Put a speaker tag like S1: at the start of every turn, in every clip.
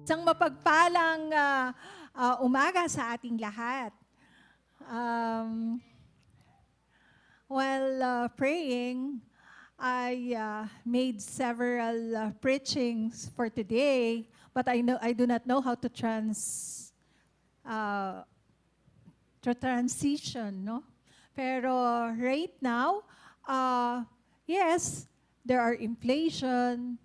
S1: Isang mapagpalang umaga sa ating lahat. Um, while praying, I made several preachings for today, but I do not know how to transition, no? Pero right now, yes, there are inflation,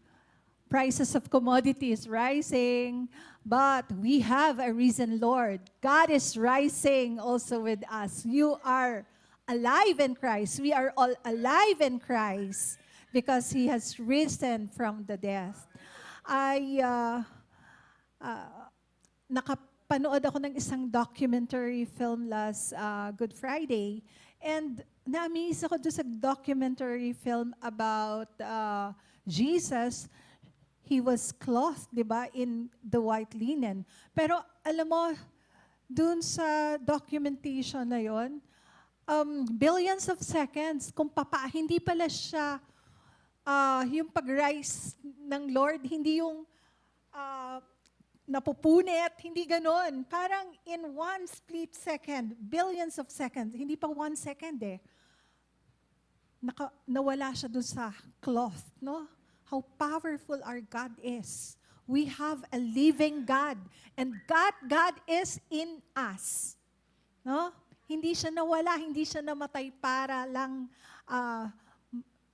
S1: prices of commodities rising, but we have a risen Lord. God is rising also with us. You are alive in Christ. We are all alive in Christ because He has risen from the death. Nakapanood ako ng isang documentary film last Good Friday, and na-amaze ako doon sa documentary film about Jesus. He was clothed, di ba, in the white linen. Pero alam mo, dun sa documentation na yon, billions of seconds, kung hindi pala siya, yung pag-rise ng Lord, hindi yung napupunit, hindi ganon. Parang in one split second, billions of seconds, hindi pa 1 second nawala siya dun sa cloth, no? How powerful our God is. We have a living God, and God is in us. No? Hindi siya nawala, hindi siya namatay para lang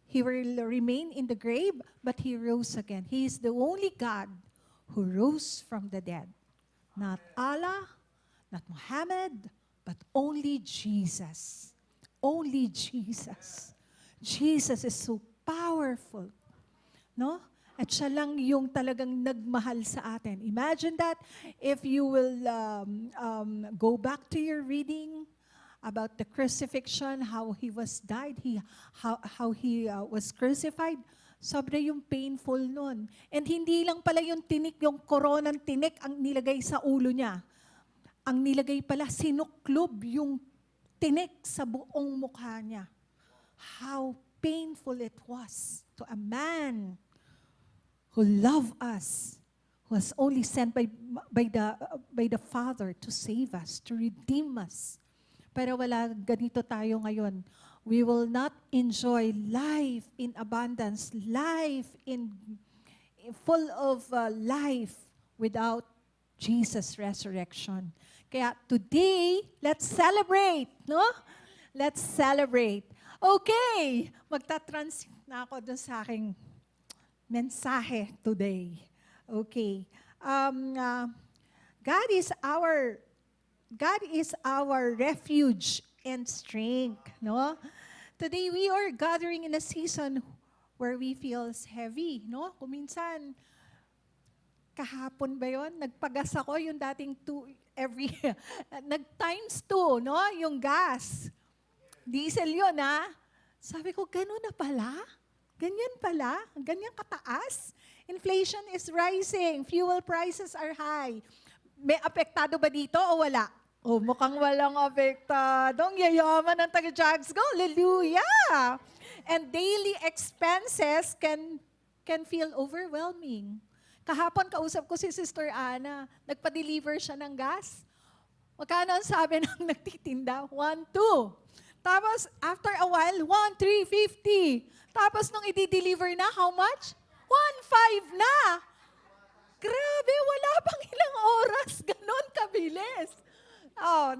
S1: He will remain in the grave, but He rose again. He is the only God who rose from the dead. Not Allah, not Muhammad, but only Jesus. Only Jesus. Jesus is so powerful. No? At siya lang yung talagang nagmahal sa atin. Imagine that if you will go back to your reading about the crucifixion, how He was died, how he was crucified, sobra yung painful nun. And hindi lang pala yung tinik, yung koronang tinik ang nilagay sa ulo niya. Ang nilagay pala, sinuklob yung tinik sa buong mukha niya. How painful it was to a man who loved us, who was only sent by the Father to save us, to redeem us. Pero wala ganito tayo ngayon. We will not enjoy life in abundance, life in full of life without Jesus' resurrection. Kaya today, let's celebrate, no? Let's celebrate. Okay, magta-transit na ako dun sa aking mensahe today. Okay. God is our refuge and strength, no? Today we are gathering in a season where we feel heavy, no? Kung minsan kahapon ba 'yon? Nagpagas ako yung dating nag-times 2, no? Yung gas. Diesel 'yon, ha? Sabi ko, gano'n na pala? Ganyan pala? Ganyan kataas? Inflation is rising. Fuel prices are high. May apektado ba dito o wala? Oh, mukhang walang apektado. Ang yayaman ng taga-Jags go. Hallelujah! And daily expenses can feel overwhelming. Kahapon kausap ko si Sister Ana. Nagpa-deliver siya ng gas. Magkano ang sabi ng nagtitinda? 1, 2. Tapos, after a while, 1, 3, 50. Tapos, nung i-deliver na, how much? 1, 5 na. Grabe, wala pang ilang oras. Ganon kabilis. Oh,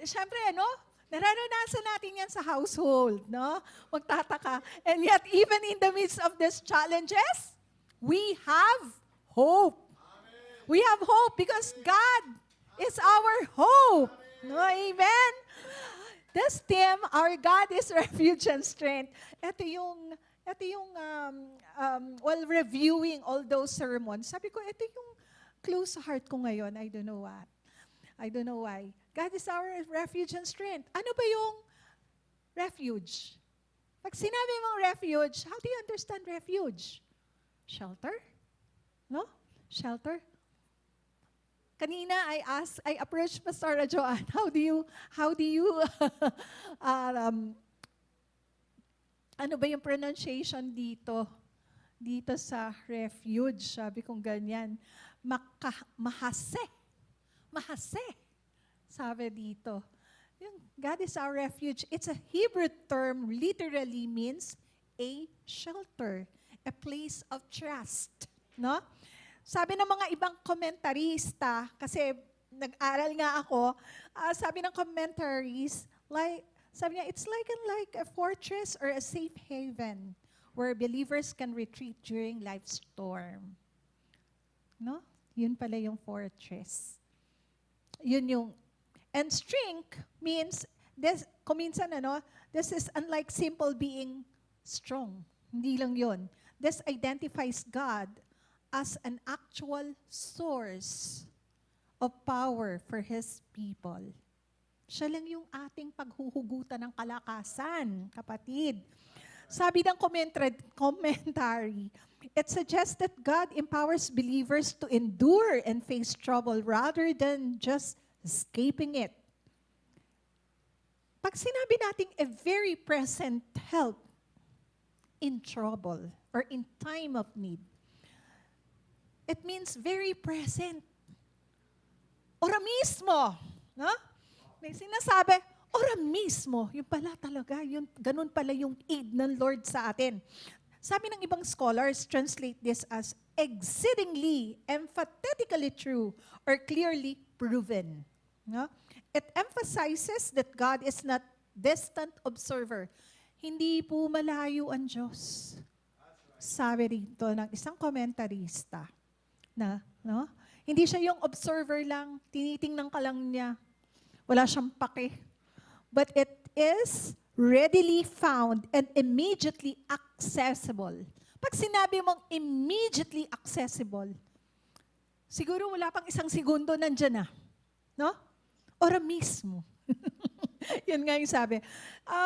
S1: syempre, no? Nararanasan natin yan sa household, no? Magtataka. And yet, even in the midst of these challenges, we have hope. We have hope because God is our hope. No, amen? This theme, our God is refuge and strength. Ito yung while reviewing all those sermons, sabi ko, ito yung close sa heart ko ngayon. I don't know what. I don't know why. God is our refuge and strength. Ano ba yung refuge? Pag sinabi mong refuge, how do you understand refuge? Shelter? No? Shelter? Kanina I approached Pastor Joanne. How do you Ano ba yung pronunciation dito? Dito sa refuge, sabi kong ganyan. Mahase. Mahase. Sabi dito. Yung God is our refuge. It's a Hebrew term, literally means a shelter, a place of trust. No? Sabi ng mga ibang komentarista, kasi nag-aral nga ako, sabi ng commentaries, sabi niya, it's like a fortress or a safe haven where believers can retreat during life's storm. No? Yun pala yung fortress. Yun yung, and strength means, kuminsan this is unlike simple being strong. Hindi lang yun. This identifies God as an actual source of power for His people. Siya lang yung ating paghuhugutan ng kalakasan, kapatid. Sabi ng commentary, it suggests that God empowers believers to endure and face trouble rather than just escaping it. Pag sinabi nating a very present help in trouble or in time of need, it means very present. Ora mismo, no? May sinasabi, ora mismo, yun pala talaga, ganun pala yung aid ng Lord sa atin. Sabi ng ibang scholars, translate this as exceedingly, emphatically true, or clearly proven. No? It emphasizes that God is not distant observer. Hindi po malayo ang Diyos. Sabi dito ng isang komentarista na, no? Hindi siya yung observer lang, tinitingnan ka lang niya. Wala siyang pake. But it is readily found and immediately accessible. Pag sinabi mong immediately accessible, siguro wala pang isang segundo nandyan na. No? Ora mismo. Yun nga yung sabi.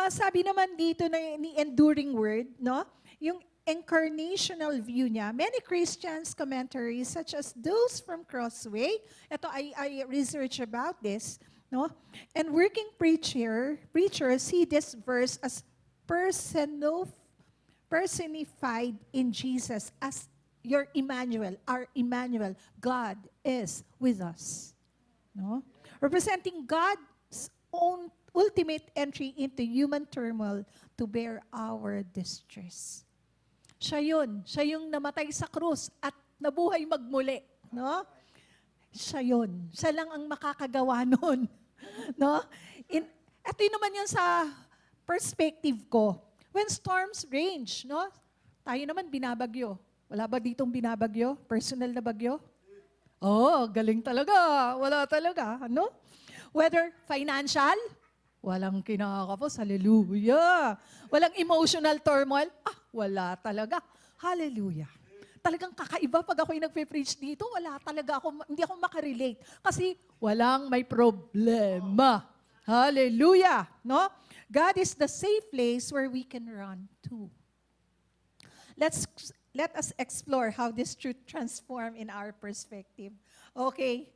S1: Sabi naman dito ni Enduring Word, no? Yung incarnational view niya, many Christians commentaries such as those from Crossway, ito I research about this, no? And working preachers see this verse as personified in Jesus as your Emmanuel, our Emmanuel. God is with us. No? Representing God's own ultimate entry into human turmoil to bear our distress. Siya yun. Siya yung namatay sa krus at nabuhay magmuli. No? Siya yun. Siya lang ang makakagawa nun. No? Ito yun naman yun sa perspective ko. When storms range, no? Tayo naman binabagyo. Wala ba ditong binabagyo? Personal na bagyo? Oh, galing talaga. Wala talaga. Ano? Whether financial, walang kinakapos. Hallelujah. Walang emotional turmoil. Wala talaga. Hallelujah. Talagang kakaiba pag ako'y nagpe-preach dito. Wala talaga ako, hindi ako makarelate. Kasi walang may problema. Hallelujah. No? God is the safe place where we can run to. Let us explore how this truth transform in our perspective. Okay.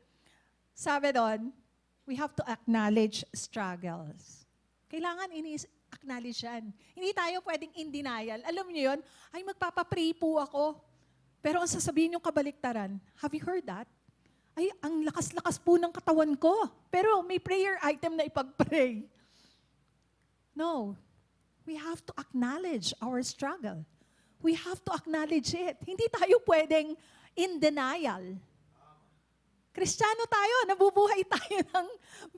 S1: Sabi doon, we have to acknowledge struggles. Kailangan acknowledge yan. Hindi tayo pwedeng in denial. Alam niyo yun? Ay, magpapapray po ako. Pero ang sasabihin yung kabaliktaran, have you heard that? Ay, ang lakas-lakas po ng katawan ko. Pero may prayer item na ipag-pray. No. We have to acknowledge our struggle. We have to acknowledge it. Hindi tayo pwedeng in denial. Kristiyano tayo, nabubuhay tayo ng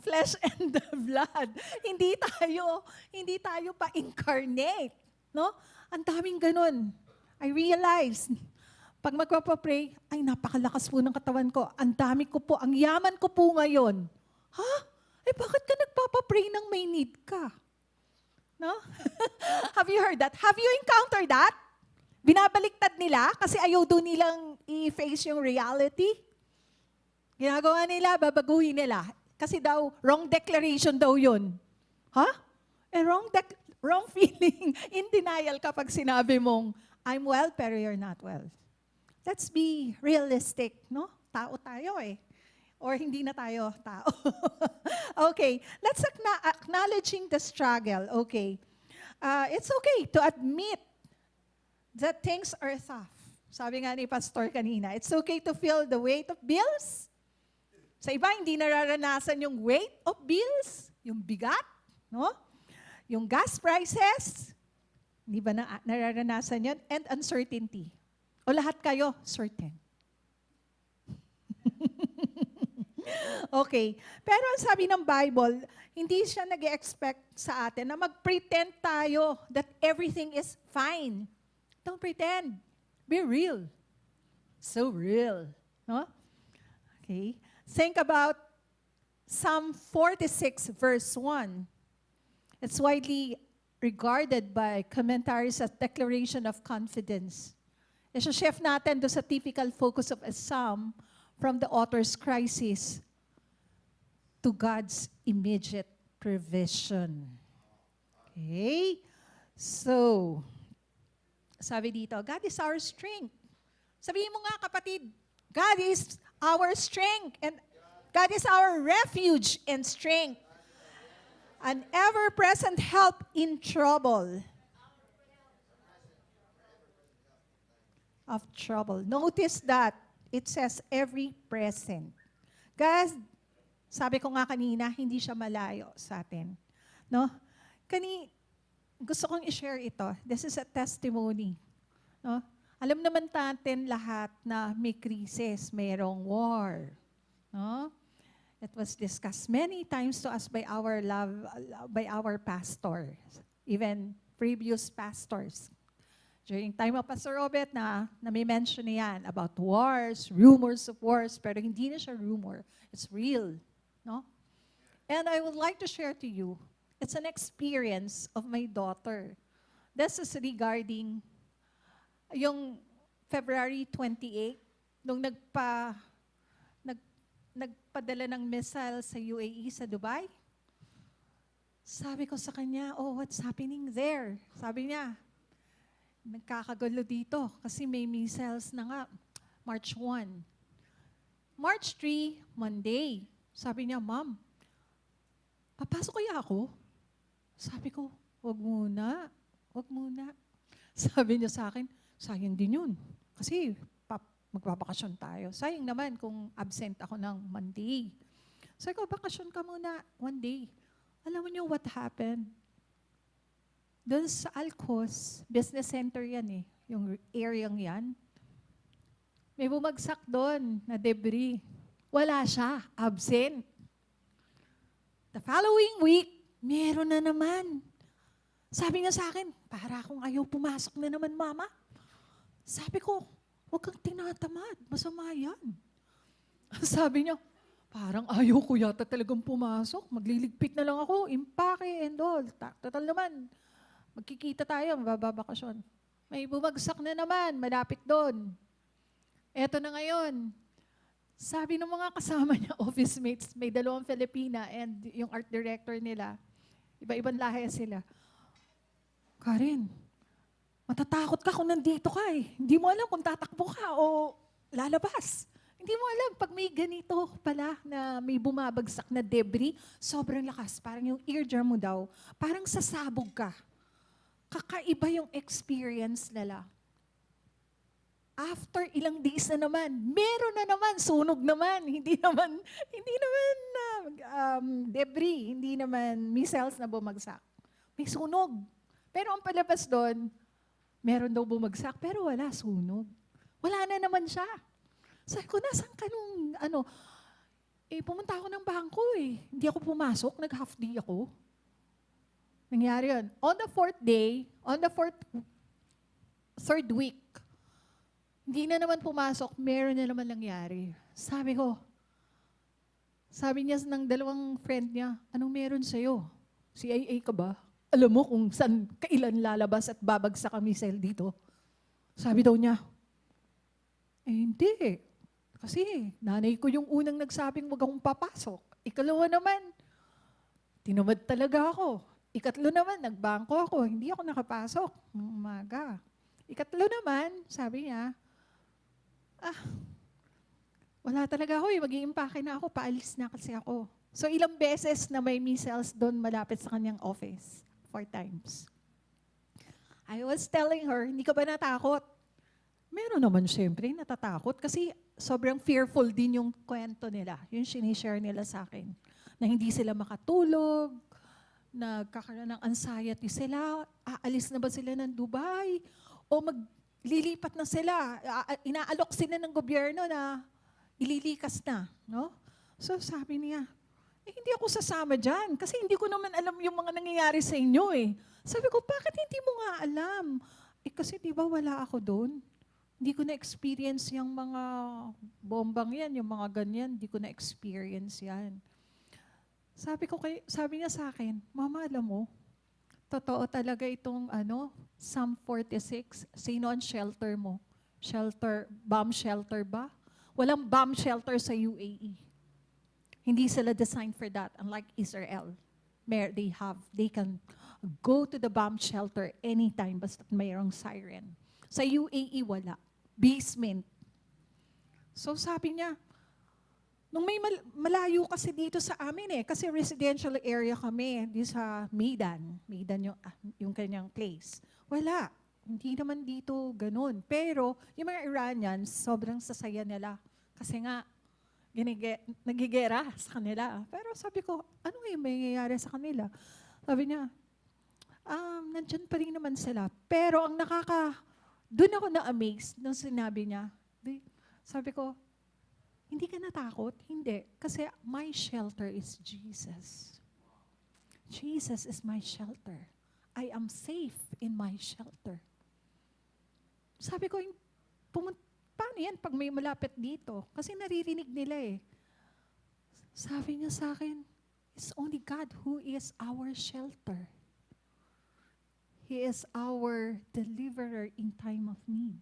S1: flesh and the blood. Hindi tayo pa-incarnate. No? Ang daming ganun. I realize, pag magpapapray, ay napakalakas po ng katawan ko. Ang dami ko po, ang yaman ko po ngayon. Ha? Bakit ka nagpapapray ng may need ka? No? Have you heard that? Have you encountered that? Binabaliktad nila kasi ayaw doon nilang i-face yung reality. Ginagawa nila, babaguhin nila. Kasi daw, wrong declaration daw yun. Ha? Wrong feeling. In denial kapag sinabi mong, I'm well, pero you're not well. Let's be realistic, no? Tao tayo eh. Or hindi na tayo tao. Okay, let's acknowledging the struggle. Okay. It's okay to admit that things are tough. Sabi nga ni Pastor kanina, it's okay to feel the weight of bills. Sa iba, hindi nararanasan yung weight of bills, yung bigat, no? Yung gas prices, hindi ba nararanasan yun? And uncertainty. O lahat kayo, certain. Okay. Pero ang sabi ng Bible, hindi siya nag-expect sa atin na mag-pretend tayo that everything is fine. Don't pretend. Be real. So real. No? Okay. Think about Psalm 46 verse 1. It's widely regarded by commentaries as declaration of confidence. I-shift natin do sa typical focus of a psalm from the author's crisis to God's immediate provision. Okay? So, sabi dito, God is our strength. Sabihin mo nga kapatid, God is our strength and God is our refuge and strength. An ever-present help in trouble. Of trouble. Notice that it says every present. Guys, sabi ko nga kanina, hindi siya malayo sa atin. No? Gusto kong i-share ito. This is a testimony. No? Alam naman natin lahat na may krisis, mayroong war. No? It was discussed many times to us by our pastors, even previous pastors. During time of Pastor Robert na may mention niyan about wars, rumors of wars, pero hindi na siya rumor. It's real. No? And I would like to share to you, it's an experience of my daughter. This is regarding yung February 28, nung nagpadala ng missile sa UAE, sa Dubai. Sabi ko sa kanya, oh, what's happening there? Sabi niya, nagkakagulo dito kasi may missiles na nga, March 1. March 3, Monday. Sabi niya, Ma'am, papasok kaya ako? Sabi ko, wag muna. Sabi niya sa akin, sayang din yun. Kasi magbabakasyon tayo. Sayang naman kung absent ako ng Monday. Sabi ko, bakasyon ka muna one day. Alam mo niyo what happened? Doon sa Alcos, business center yan yung area yan. May bumagsak doon na debris. Wala siya, absent. The following week, meron na naman. Sabi niya sa akin, para akong ayaw pumasok na naman, Mama. Sabi ko, huwag kang tinatamad, masama yan. Sabi niya, parang ayaw ko yata talagang pumasok. Magliligpit na lang ako, impake and all. Total naman, magkikita tayo, mababakasyon. May bumagsak na naman, malapit doon. Eto na ngayon. Sabi ng mga kasama niya, office mates, may 2 Filipina and yung art director nila, iba-ibang lahi sila. Karen, matatakot ka kung nandito ka Hindi mo alam kung tatakbo ka o lalabas. Hindi mo alam pag may ganito pala na may bumabagsak na debris, sobrang lakas. Parang yung eardrum mo daw, parang sasabog ka. Kakaiba yung experience nila. After ilang days na naman, meron na naman, sunog naman, hindi naman debris, hindi naman missiles na bumagsak. May sunog. Pero ang palabas doon, meron daw bumagsak, pero wala sunog. Wala na naman siya. Sabi ko, nasan ka nung, pumunta ako ng bangko Hindi ako pumasok, nag-half day ako. Nangyari yun. On the 4th day, third week, hindi na naman pumasok, meron na naman nangyari. Sabi niya ng 2 friend niya, anong meron sa'yo? CIA ka ba? Alam mo kung saan, kailan lalabas at babagsak ang missile dito? Sabi daw niya, hindi. Kasi nanay ko yung unang nagsabing wag akong papasok. Ikalawa naman, tinamad talaga ako. Ikatlo naman, nagbangko ako. Hindi ako nakapasok ng umaga. Ikatlo naman, sabi niya, wala talaga ako mag-iimpake na ako, paalis na kasi ako. So ilang beses na may missiles doon malapit sa kanyang office? 4 times. I was telling her, hindi ka ba natakot? Meron naman siyempre, natatakot. Kasi sobrang fearful din yung kwento nila. Yung sinishare nila sa akin. Na hindi sila makatulog, nagkakaroon ng anxiety sila, aalis na ba sila ng Dubai? O maglilipat na sila, inaalok sila ng gobyerno na ililikas na. No? So sabi niya, hindi ako sasama dyan kasi hindi ko naman alam yung mga nangyayari sa inyo eh. Sabi ko, bakit hindi mo nga alam? Kasi di ba wala ako doon? Hindi ko na-experience yung mga bombang yan, yung mga ganyan, hindi ko na-experience yan. Sabi niya sa akin, Mama, alam mo, totoo talaga itong Psalm 46, sino ang shelter mo? Bomb shelter ba? Walang bomb shelter sa UAE. Hindi sila designed for that, unlike Israel. They can go to the bomb shelter anytime basta mayroong siren. Sa UAE, wala. Basement. So sabi niya, nung may malayo kasi dito sa amin kasi residential area kami, di sa Meydan yung kanyang place. Wala. Hindi naman dito ganun. Pero yung mga Iranians, sobrang sasaya nila. Kasi nga, nagigera sa kanila. Pero sabi ko, ano yung mangyayari sa kanila? Sabi niya, nandyan pa rin naman sila. Pero ang doon ako na-amaze nung sinabi niya. Sabi ko, hindi ka natakot? Hindi. Kasi my shelter is Jesus. Jesus is my shelter. I am safe in my shelter. Sabi ko, paano yan pag may malapit dito? Kasi naririnig nila eh. Sabi niya sa akin, it's only God who is our shelter. He is our deliverer in time of need.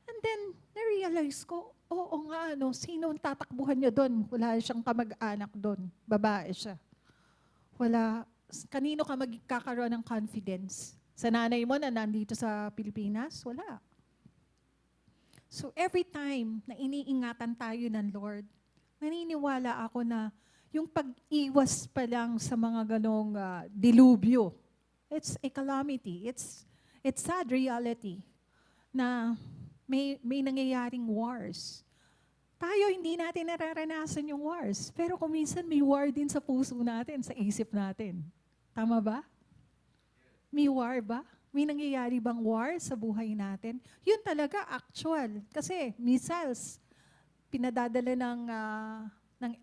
S1: And then, na-realize ko, oo nga, sino ang tatakbuhan niya doon? Wala siyang kamag-anak doon. Babae siya. Kanino ka magkakaroon ng confidence? Sa nanay mo na nandito sa Pilipinas? Wala. So every time na iniingatan tayo ng Lord, naniniwala ako na yung pag-iwas pa lang sa mga ganong dilubyo, it's a calamity. It's sad reality na may nangyayaring wars. Tayo hindi natin nararanasan yung wars, pero kung minsan may war din sa puso natin, sa isip natin. Tama ba? May war ba? May nangyayari bang war sa buhay natin? Yun talaga actual. Kasi missiles, pinadadala ng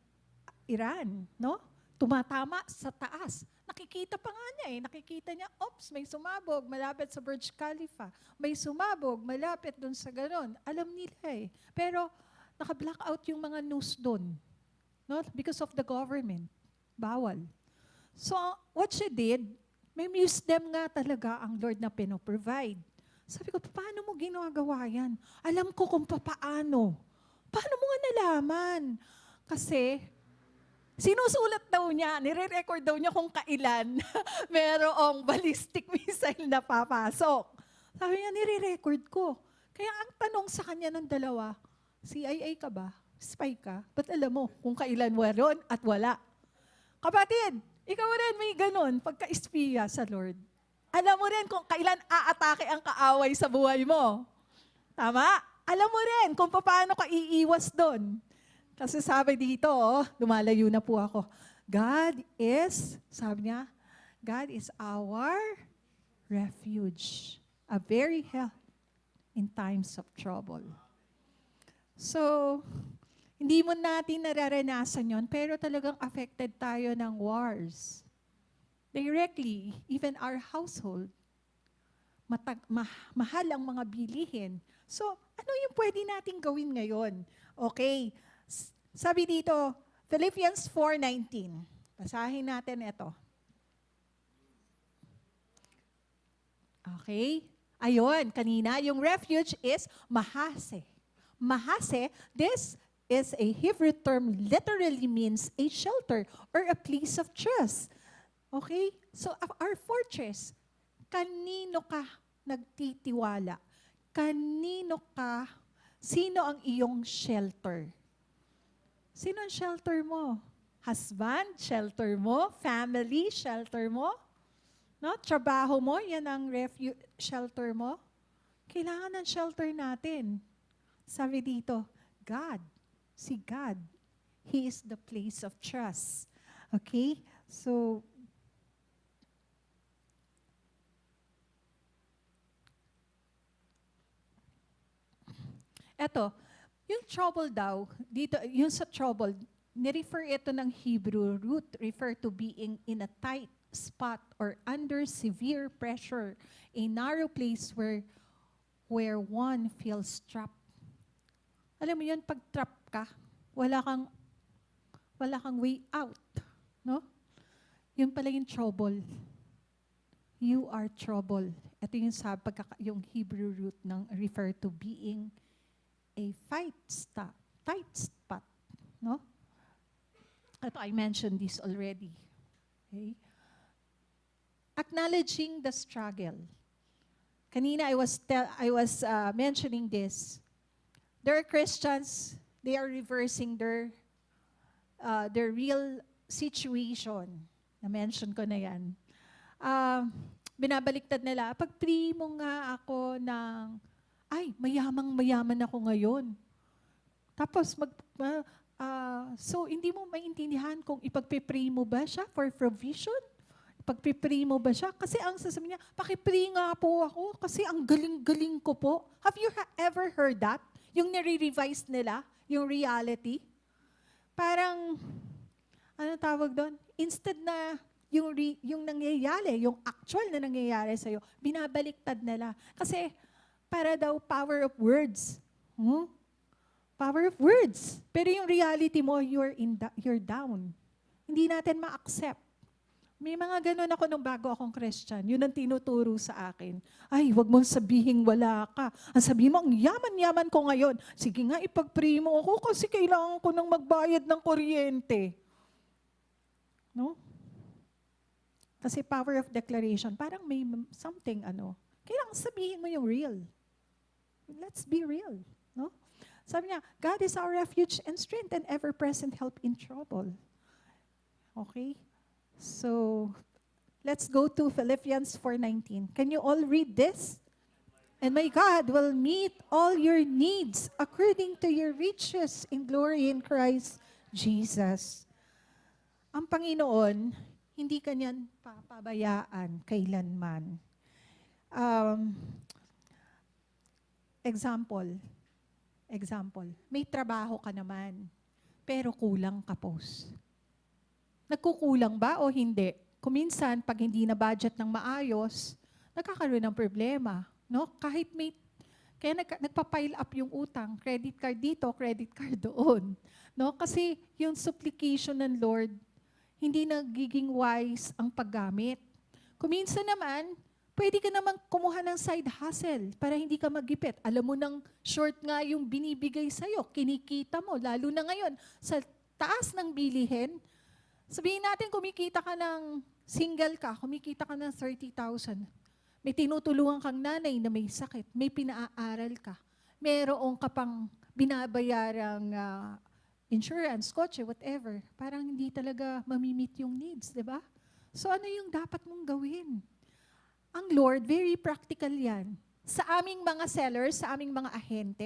S1: Iran, no? Tumatama sa taas. Nakikita pa nga niya Nakikita niya, oops, may sumabog malapit sa Burj Khalifa. May sumabog malapit doon sa ganon. Alam nila Pero naka-blackout yung mga news doon. No? Because of the government. Bawal. So, what she did, may wisdom nga talaga ang Lord na pinoprovide. Sabi ko, paano mo ginagawa yan? Alam ko kung paano. Paano mo nga nalaman? Kasi, sinusulat daw niya, nire-record daw niya kung kailan merong ballistic missile na papasok. Sabi niya, nire-record ko. Kaya ang tanong sa kanya ng dalawa, CIA ka ba? Spy ka? Ba't alam mo kung kailan meron at wala? Kapatid, ikaw rin may ganun pagka-espiya sa Lord. Alam mo rin kung kailan aatake ang kaaway sa buhay mo. Tama? Alam mo rin kung paano ka iiwas doon. Kasi sabi dito, lumalayo na po ako. Sabi niya, God is our refuge. A very help in times of trouble. So, hindi mo natin nararanasan yon, pero talagang affected tayo ng wars. Directly, even our household. Mahal ang mga bilihin. So, ano yung pwede natin gawin ngayon? Okay. Sabi dito, Philippians 4:19. Basahin natin ito. Okay. Ayun, kanina, yung refuge is mahase. Mahase, this is a Hebrew term, literally means a shelter or a place of trust. Okay? So, our fortress, kanino ka nagtitiwala? Sino ang iyong shelter? Sino ang shelter mo? Husband, shelter mo? Family, shelter mo? No? Trabaho mo, yan ang shelter mo. Kailangan ng shelter natin. Sabi dito, God, si God, He is the place of trust. Okay? So, eto, yung trouble daw, dito, yung sa trouble, nirefer ito ng Hebrew root, refer to being in a tight spot or under severe pressure, a narrow place where one feels trapped. Alam mo yun, pag trap ka, wala kang way out, no? Yun pala yung trouble. You are trouble. Ito yung yung Hebrew root ng refer to being a tight spot, no? Ito, I mentioned this already. Okay? Acknowledging the struggle. Kanina I was mentioning this. There are Christians, they are reversing their real situation. Na-mention ko na yan. Binabaliktad nila, pag-pray mo nga ako ng, ay, mayamang-mayaman ako ngayon. Tapos, so hindi mo maintindihan kung ipag-pray mo ba siya for provision? Ipag-pray mo ba siya? Kasi ang sasabihin niya, paki-pray nga po ako kasi ang galing-galing ko po. Have you ever heard that? Yung nire-revise nila, yung reality? Parang, ano tawag doon? Instead na yung nangyayari, yung actual na nangyayari sa'yo, binabaliktad nila. Kasi para daw power of words. Power of words. Pero yung reality mo, you're down. Hindi natin ma-accept. May mga ganun ako nung bago akong Christian. Yun ang tinuturo sa akin. Ay, wag mong sabihing wala ka. Ang sabihin mo, ang yaman-yaman ko ngayon. Sige nga, ipag-pray mo ako kasi kailangan ko nang magbayad ng kuryente. No? Kasi power of declaration, parang may something, kailangan sabihin mo yung real. Let's be real. No? Sabi niya, God is our refuge and strength and ever-present help in trouble. Okay? So, let's go to Philippians 4:19. Can you all read this? And my God will meet all your needs according to your riches in glory in Christ Jesus. Ang Panginoon, hindi kanyan papabayaan kailanman. Example, may trabaho ka naman, pero kulang ka post. Nagkukulang ba o hindi? Kuminsan, pag hindi na budget ng maayos, nagkakaroon ng problema. No? Kaya nagpa-pile up yung utang, credit card dito, credit card doon. No? Kasi yung supplication ng Lord, hindi nagiging wise ang paggamit. Kuminsan naman, pwede ka namang kumuha ng side hustle para hindi ka magipit. Alam mo nang short nga yung binibigay sa'yo, kinikita mo, lalo na ngayon, sa taas ng bilihin. Sabihin natin, kumikita ka ng single ka, kumikita ka ng 30,000. May tinutulungan kang nanay na may sakit, may pinaaral ka. Meron ka pang binabayarang insurance, kotse, whatever. Parang hindi talaga mamimit yung needs, di ba? So ano yung dapat mong gawin? Ang Lord, very practical yan. Sa aming mga sellers, sa aming mga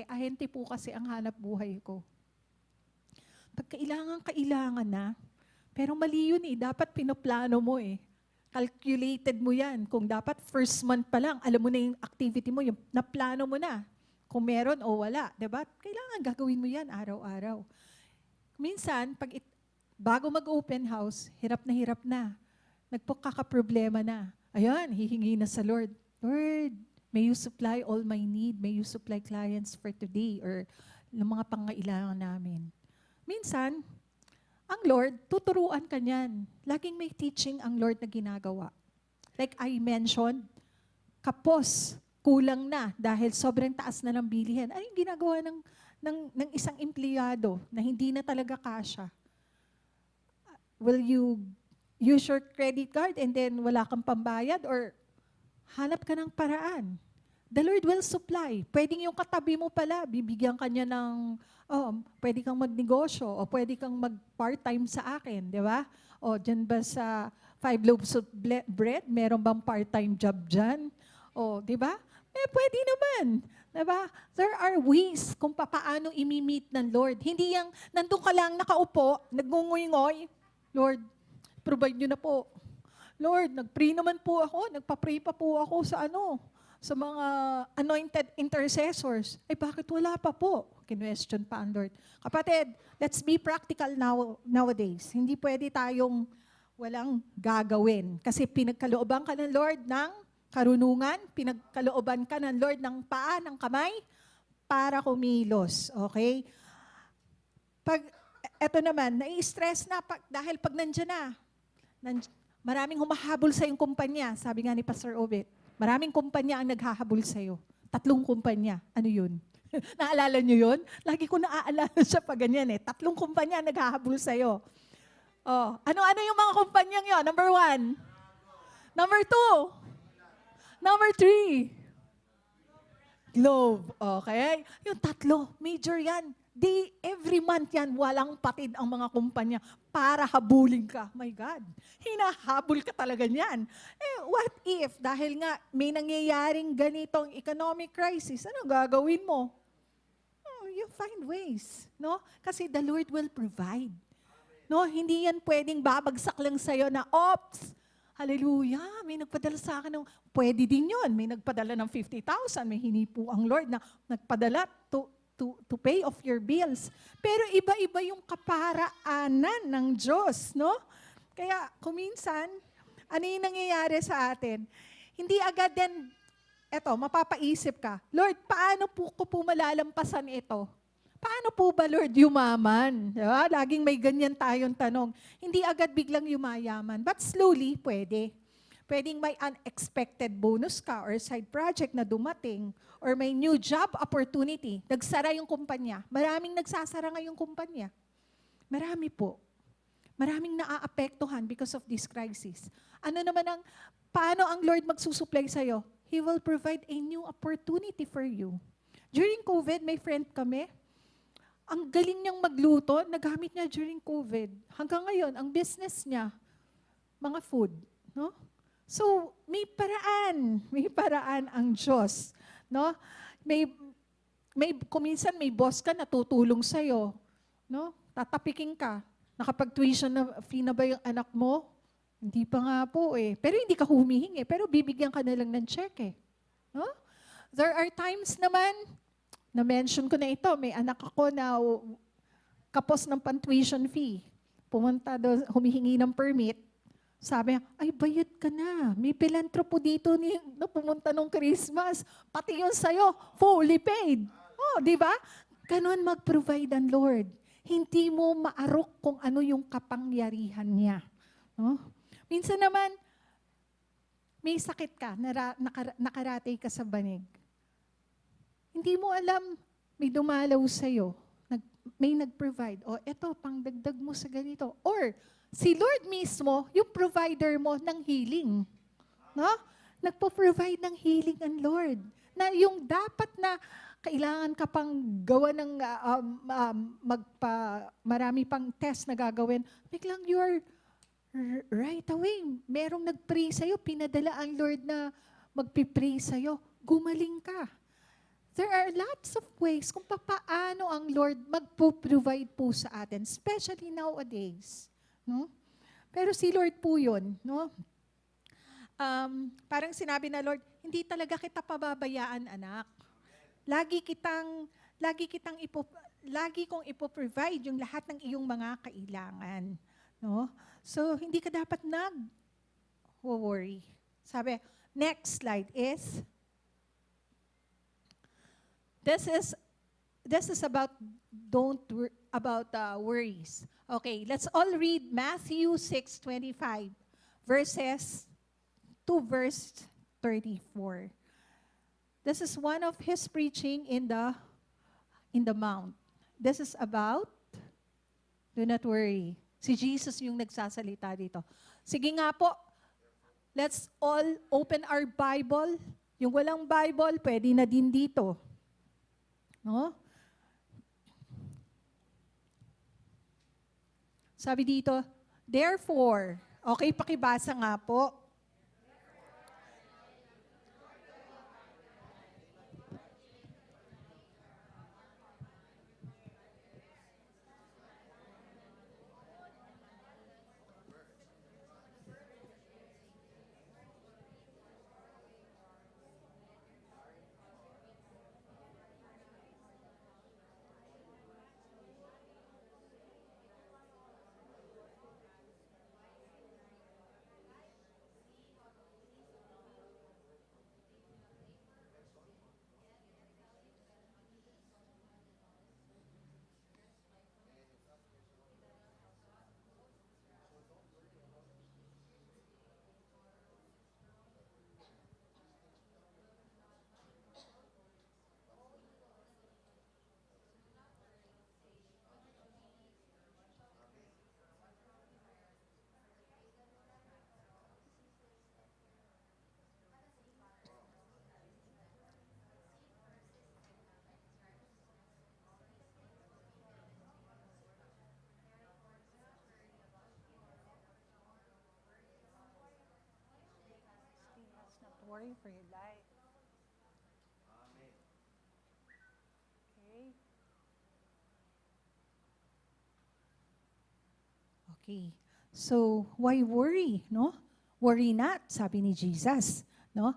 S1: ahente po kasi ang hanap buhay ko. Pag kailangan na, pero mali yun dapat pinoplano mo Calculated mo yan. Kung dapat first month pa lang, alam mo na yung activity mo, yung naplano mo na. Kung meron o wala, diba? Kailangan gagawin mo yan araw-araw. Minsan, bago mag-open house, hirap na. Nagpukaka-problema na. Ayan, hihingi na sa Lord. Lord, may you supply all my need, may you supply clients for today or ng mga pangailangan namin. Minsan, ang Lord, tuturuan ka niyan. Laging may teaching ang Lord na ginagawa. Like I mentioned, kapos, kulang na dahil sobrang taas na ng bilihin. Ano yung ginagawa ng isang empleyado na hindi na talaga kasya? Will you use your credit card and then wala kang pambayad or hanap ka ng paraan? The Lord will supply. Pwedeng yung katabi mo pala, bibigyan ka niya ng pwede kang magnegosyo o pwede kang mag-part-time sa akin, di ba? O dyan ba sa 5 loaves of bread, meron bang part-time job dyan? O, di ba? Pwede naman. Di ba? There are ways kung paano imi-meet ng Lord. Hindi yung nandun ka lang nakaupo, nagngungoy-ngoy, Lord, provide nyo na po. Lord, nag-pray naman po ako, nagpa-pray pa po ako sa mga anointed intercessors. Bakit wala pa po? Kinwestiyon pa ang Lord. Kapatid, let's be practical nowadays. Hindi pwede tayong walang gagawin. Kasi pinagkalooban ka ng Lord ng karunungan, pinagkalooban ka ng Lord ng paa, ng kamay, para kumilos. Okay? Eto naman, nai-stress na dahil pag nandiyan na, maraming humahabol sa iyong kumpanya. Sabi nga ni Pastor Obet, maraming kumpanya ang naghahabol sa iyo. 3 kumpanya. Ano yun? Naalala niyo yun? Lagi ko naaalala siya pag ganyan 3 kumpanya ang naghahabol sa iyo. Oh, ano-ano yung mga kumpanyang yun? Number 1. Number 2. Number 3. Globe. Okay? Yung 3, major yan. Every month yan, walang patid ang mga kumpanya para habulin ka. My God, hinahabol ka talaga niyan. What if, dahil nga may nangyayaring ganitong economic crisis, ano gagawin mo? You find ways, no? Kasi the Lord will provide. No, hindi yan pwedeng babagsak lang sa'yo na, ops, hallelujah, may nagpadala sa akin ng, pwede din yun, may nagpadala ng 50,000, may hinipo ang Lord na nagpadala to pay off your bills. Pero iba-iba yung kaparaanan ng Diyos, no? Kaya kuminsan, ano yung nangyayari sa atin? Hindi agad din, mapapaisip ka, Lord, paano ko po malalampasan ito? Paano po ba, Lord, yumaman? Diba? Laging may ganyan tayong tanong. Hindi agad biglang yumayaman, but slowly, pwede. Pwedeng may unexpected bonus ka or side project na dumating or may new job opportunity. Nagsara yung kumpanya. Maraming nagsasara ngayong kumpanya. Marami po. Maraming naaapektuhan because of this crisis. Paano ang Lord magsusupply sa'yo? He will provide a new opportunity for you. During COVID, may friend kami, ang galing niyang magluto, nagamit niya during COVID. Hanggang ngayon, ang business niya, mga food. No? So, may paraan ang Diyos. No? Kuminsan may boss ka na tutulong sa'yo. No? Tatapiking ka. Nakapag-tuition na fee na ba yung anak mo? Hindi pa nga po Pero hindi ka humihingi. Pero bibigyan ka na lang ng check No? There are times naman, na-mention ko na ito, may anak ako na kapos ng pan-tuition fee. Pumunta doon, humihingi ng permit. Sabi niya, ay bayad ka na. May pilantropo dito na pumunta nung Christmas. Pati yun sa'yo, fully paid. Oh, di ba? Ganon mag-provide ang Lord. Hindi mo maarok kung ano yung kapangyarihan niya. No? Minsan naman, may sakit ka, nakaratay ka sa banig. Hindi mo alam, may dumalaw sa'yo, may nag-provide. O eto, pangdagdag mo sa ganito. Or, si Lord mismo, yung provider mo ng healing. No? Nagpo-provide ng healing ang Lord. Na yung dapat na kailangan ka pang gawa ng marami pang test na gagawin, biglang you're right away. Merong nag-pray sa'yo, pinadala ang Lord na magpipray sa'yo, gumaling ka. There are lots of ways kung paano ang Lord magpo-provide po sa atin, especially nowadays. No? Pero si Lord po yun. No? Parang sinabi na Lord, hindi talaga kita pababayaan, anak. Lagi kong ipo-provide yung lahat ng iyong mga kailangan. No? So, hindi ka dapat nag-worry. Sabi, next slide is, this is about worries. Okay, let's all read Matthew 6:25 verses to verse 34. This is one of his preaching in the mount. This is about do not worry. Si Jesus yung nagsasalita dito. Sige nga po, let's all open our Bible. Yung walang Bible, pwede na din dito. No? Sabi dito, therefore, Okay, pakibasa nga po.
S2: Not to worry for your life. Okay.
S1: Okay. So, why worry, no? Worry not, sabi ni Jesus, no?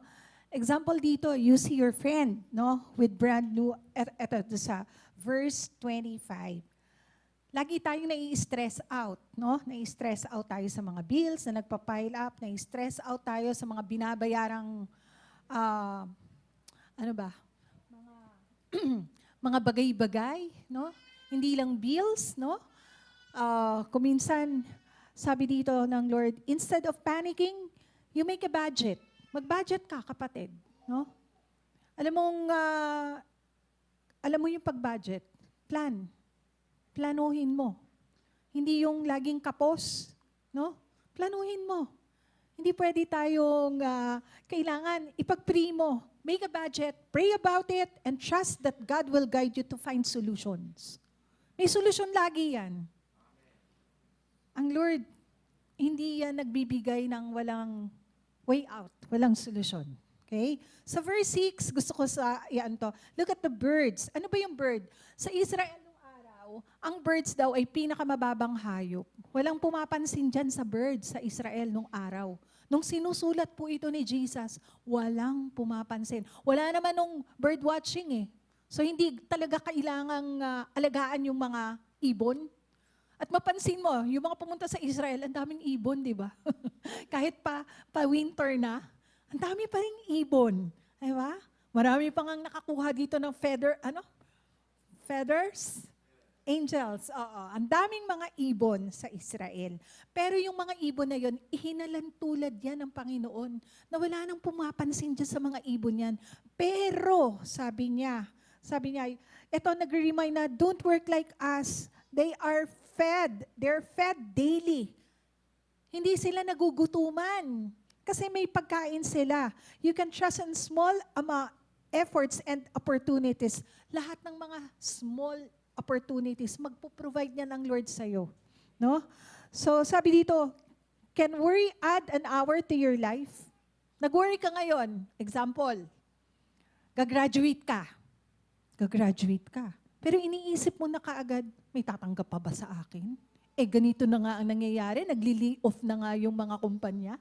S1: Example dito, you see your friend, no? With brand new, eto sa verse 25. Lagi tayong nai-stress out, no? Nai-stress out tayo sa mga bills na nagpa-pile up, nai-stress out tayo sa mga binabayarang, ah, ano ba? Mga bagay-bagay, no? Hindi lang bills, no? Kuminsan, sabi dito ng Lord, instead of panicking, you make a budget. Mag-budget ka, kapatid. No? Alam mo yung pag-budget, plan. Planuhin mo. Hindi yung laging kapos. No? Planuhin mo. Hindi pwede tayong kailangan ipag-pray mo. Make a budget, pray about it, and trust that God will guide you to find solutions. May solusyon lagi yan. Ang Lord, hindi yan nagbibigay ng walang way out, walang solusyon. Okay? Sa verse 6, gusto ko iyan to. Look at the birds. Ano ba yung bird? Sa Israel nung araw, ang birds daw ay pinakamababang hayop. Walang pumapansin dyan sa birds sa Israel nung araw. Nung sinusulat po ito ni Jesus, walang pumapansin. Wala naman nung bird watching eh. So hindi talaga kailangang alagaan yung mga ibon. At mapansin mo, yung mga pumunta sa Israel, ang daming ibon, di ba? Kahit pa winter na, ang dami pa rin ibon. Di ba? Marami pa ngang nakakuha dito ng feathers? Angels, oo. Ang daming mga ibon sa Israel. Pero yung mga ibon na yun, ihinalantulad yan ng Panginoon na wala nang pumapansin dyan sa mga ibon yan. Pero, sabi niya, ito nag-remind na, don't work like us. They are fed. They're fed daily. Hindi sila nagugutuman. Kasi may pagkain sila. You can trust in small efforts and opportunities. Lahat ng mga small opportunities, magpo-provide niya ng Lord sa'yo. No? So, sabi dito, can worry add an hour to your life? Nag-worry ka ngayon. Example, gagraduate ka. Pero iniisip mo na kaagad, may tatanggap pa ba sa akin? Ganito na nga ang nangyayari, nagli-lay off na nga yung mga kumpanya.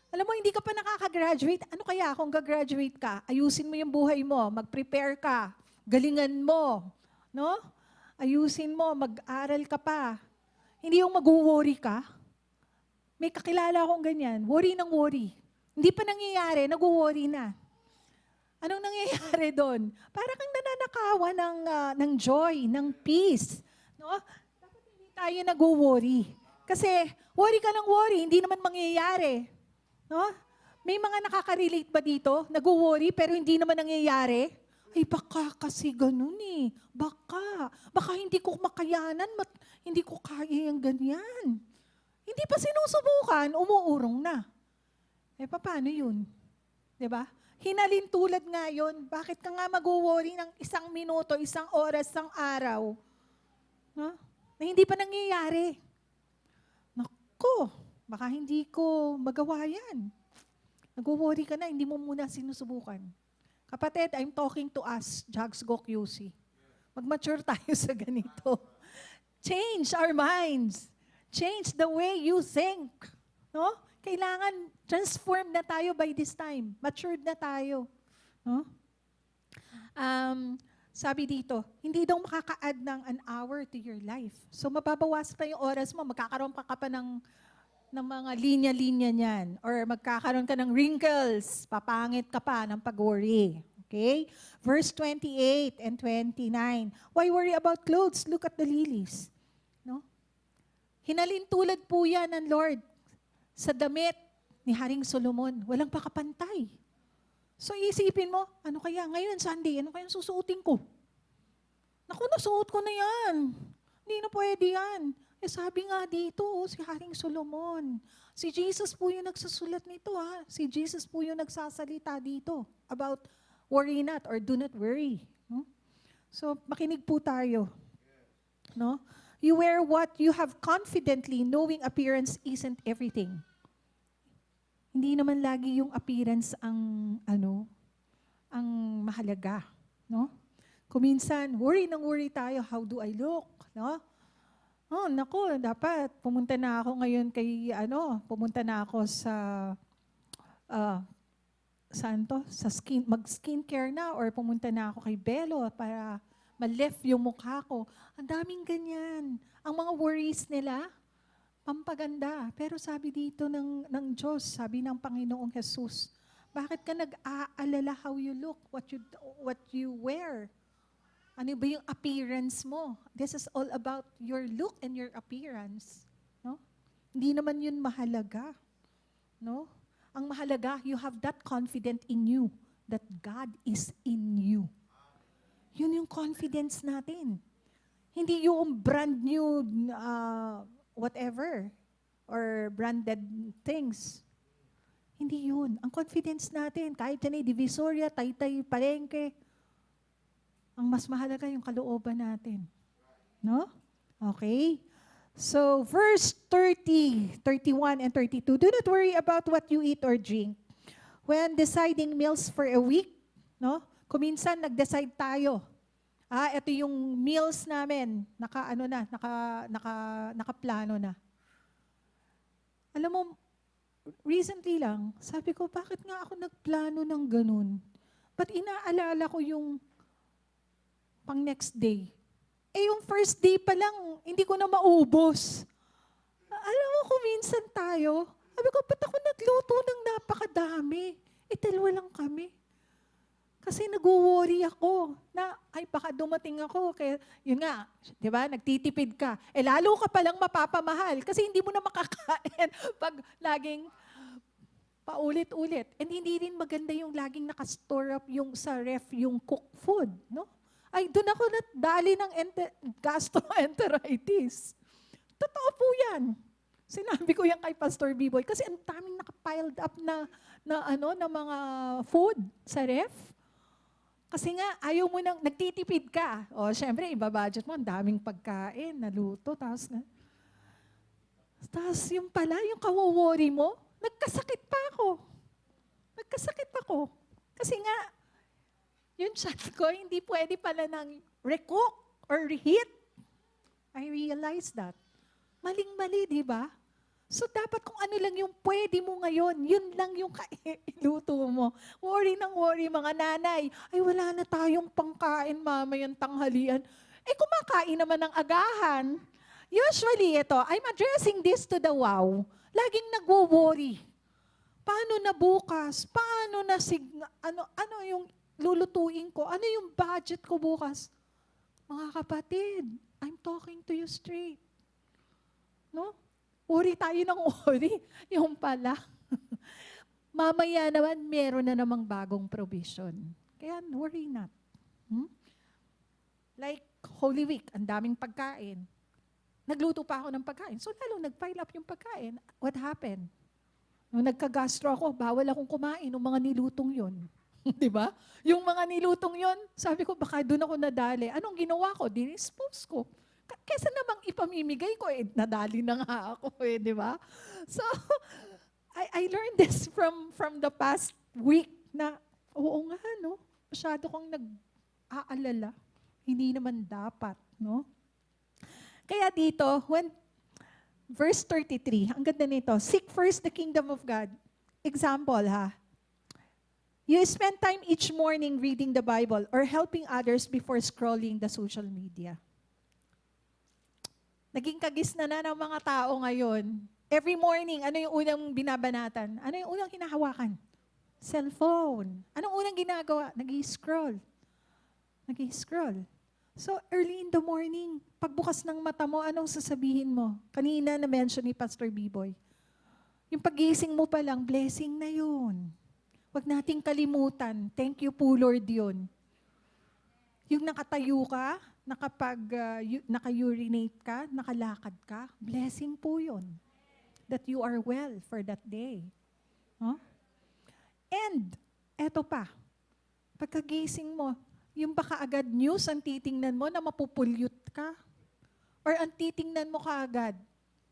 S1: Alam mo, hindi ka pa nakaka-graduate. Ano kaya kung gagraduate ka? Ayusin mo yung buhay mo, mag-prepare ka, galingan mo, no? Ayusin mo, mag-aral ka pa. Hindi yung mag-worry ka. May kakilala akong ganyan, worry ng worry. Hindi pa nangyayari, nag-worry na. Anong nangyayari doon? Para kang nananakawa ng joy, ng peace. No? Dapat hindi tayo nag-worry. Kasi worry ka ng worry, hindi naman mangyayari. No? May mga nakaka-relate ba dito? Nag-worry pero hindi naman nangyayari? Ay baka kasi ganun eh. Baka hindi ko makayanan, hindi ko kaya yung ganyan. Hindi pa sinusubukan, umuurong na. Paano yun? 'Di ba? Hinalin tulad nga yun. Bakit ka nga mag-worry ng 1 minuto, 1 oras, 1 araw? No? Na hindi pa nangyayari. Naku, Baka hindi ko magawa yan. Nag-worry ka na, hindi mo muna sinusubukan. Kapatid, I'm talking to us, Jags Go QC. Mag-mature tayo sa ganito. Change our minds. Change the way you think. No? Kailangan transform na tayo by this time. Matured na tayo. No? Sabi dito, hindi daw makaka-add ng an hour to your life. So mababawas pa yung oras mo, magkakaroon pa ng mga linya-linya niyan. Or magkakaroon ka ng wrinkles, papangit ka pa ng pag-worry. Okay? Verse 28 and 29. Why worry about clothes? Look at the lilies. No? Hinalintulad po yan ng Lord sa damit ni Haring Solomon. Walang pakapantay. So isipin mo, ano kaya ngayon Sunday, ano kaya susuotin ko? Naku, nasuot ko na yan. Hindi na pwede yan. Eh sabi nga dito, si Haring Solomon, si Jesus po yung nagsusulat nito ha. Si Jesus po yung nagsasalita dito about worry not or do not worry. No? So makinig po tayo. No? You wear what you have confidently, knowing appearance isn't everything. Hindi naman lagi yung appearance ang mahalaga, no? Kuminsan, worry tayo, how do I look, no? Oh, nako, dapat pumunta na ako ngayon pumunta na ako sa mag-skincare na or pumunta na ako kay Belo para ma-lift yung mukha ko. Ang daming ganyan. Ang mga worries nila, pampaganda. Pero sabi dito ng Diyos, sabi ng Panginoong Jesus, bakit ka nag-aalala how you look, what you wear? Ano ba yung appearance mo? This is all about your look and your appearance. No? Hindi naman yun mahalaga. No? Ang mahalaga, you have that confidence in you that God is in you. Yun yung confidence natin. Hindi yung brand new whatever, or branded things. Hindi yun. Ang confidence natin, kahit yan ay Divisoria, Taytay, Palengke, ang mas mahalaga yung kalooban natin. No? Okay? So, verse 30, 31, and 32, do not worry about what you eat or drink. When deciding meals for a week, no? Kuminsan nag-decide tayo. Ito yung meals namin, nakaplano na. Alam mo, recently lang, sabi ko, bakit nga ako nagplano ng ganun? Ba't inaalala ko yung pang next day? Yung first day pa lang, hindi ko na maubos. Alam mo, kuminsan tayo, sabi ko, ba't ako nagluto ng napakadami? Dalawa lang kami. Kasi nag-worry ako na, baka dumating ako. Kaya, yun nga, di ba, nagtitipid ka. Lalo ka palang mapapamahal kasi hindi mo na makakain pag laging paulit-ulit. And hindi rin maganda yung laging nakastore up yung sa ref, yung cooked food. No? Doon ako nadali ng gastroenteritis. Totoo po yan. Sinabi ko yan kay Pastor B-Boy kasi ang daming nakapiled up na mga food sa ref. Kasi nga, ayaw mo nang, nagtitipid ka. Syempre, iba-budget mo, ang daming pagkain, naluto, tapos yung pala, yung kawo-worry mo, nagkasakit pa ako. Kasi nga, yung chat ko, hindi pwede pala ng recook or reheat. I realized that. Maling-mali, di ba? So dapat kung ano lang yung pwede mo ngayon, yun lang yung iluto mo. Worry mga nanay. Wala na tayong pangkain mamayang tanghalian. Kumakain naman ng agahan. Usually I'm addressing this to the wow. Laging nagwo-worry. Paano na bukas? Paano na ano yung lulutuin ko? Ano yung budget ko bukas? Mga kapatid, I'm talking to you straight. No? Worry tayo ng worry. Yung pala. Mamaya naman, meron na namang bagong provision. Kaya worry not. Like Holy Week, ang daming pagkain. Nagluto pa ako ng pagkain. So lalo nag-pile up yung pagkain. What happened? Nung nagka-gastro ako, bawal akong kumain ng mga nilutong yon. Di ba? Yung mga nilutong yon, sabi ko, baka doon ako nadali. Anong ginawa ko? Dinispose ko. Kesa namang ipamimigay ko, nadali na nga ako di ba? So, I learned this from the past week na, oo nga, no? Masyado kong nag-aalala. Hindi naman dapat, no? Kaya dito, verse 33, ang ganda nito, seek first the kingdom of God. Example, ha? You spend time each morning reading the Bible or helping others before scrolling the social media. Naging kagisna na ng mga tao ngayon. Every morning, ano yung unang binabanatan? Ano yung unang hinahawakan? Cellphone. Anong unang ginagawa? Nag-i-scroll. Nag-i-scroll. So, early in the morning, pagbukas ng mata mo, anong sasabihin mo? Kanina na-mention ni Pastor B-Boy. Yung pagising mo pa lang, blessing na yun. Huwag nating kalimutan. Thank you po, Lord, yun. Yung nakatayo ka, naka-urinate ka, nakalakad ka, blessing po yun. That you are well for that day. Huh? And, eto pa, pagkagising mo, yung baka agad news ang titingnan mo na mapupulyot ka? Or ang titingnan mo kaagad,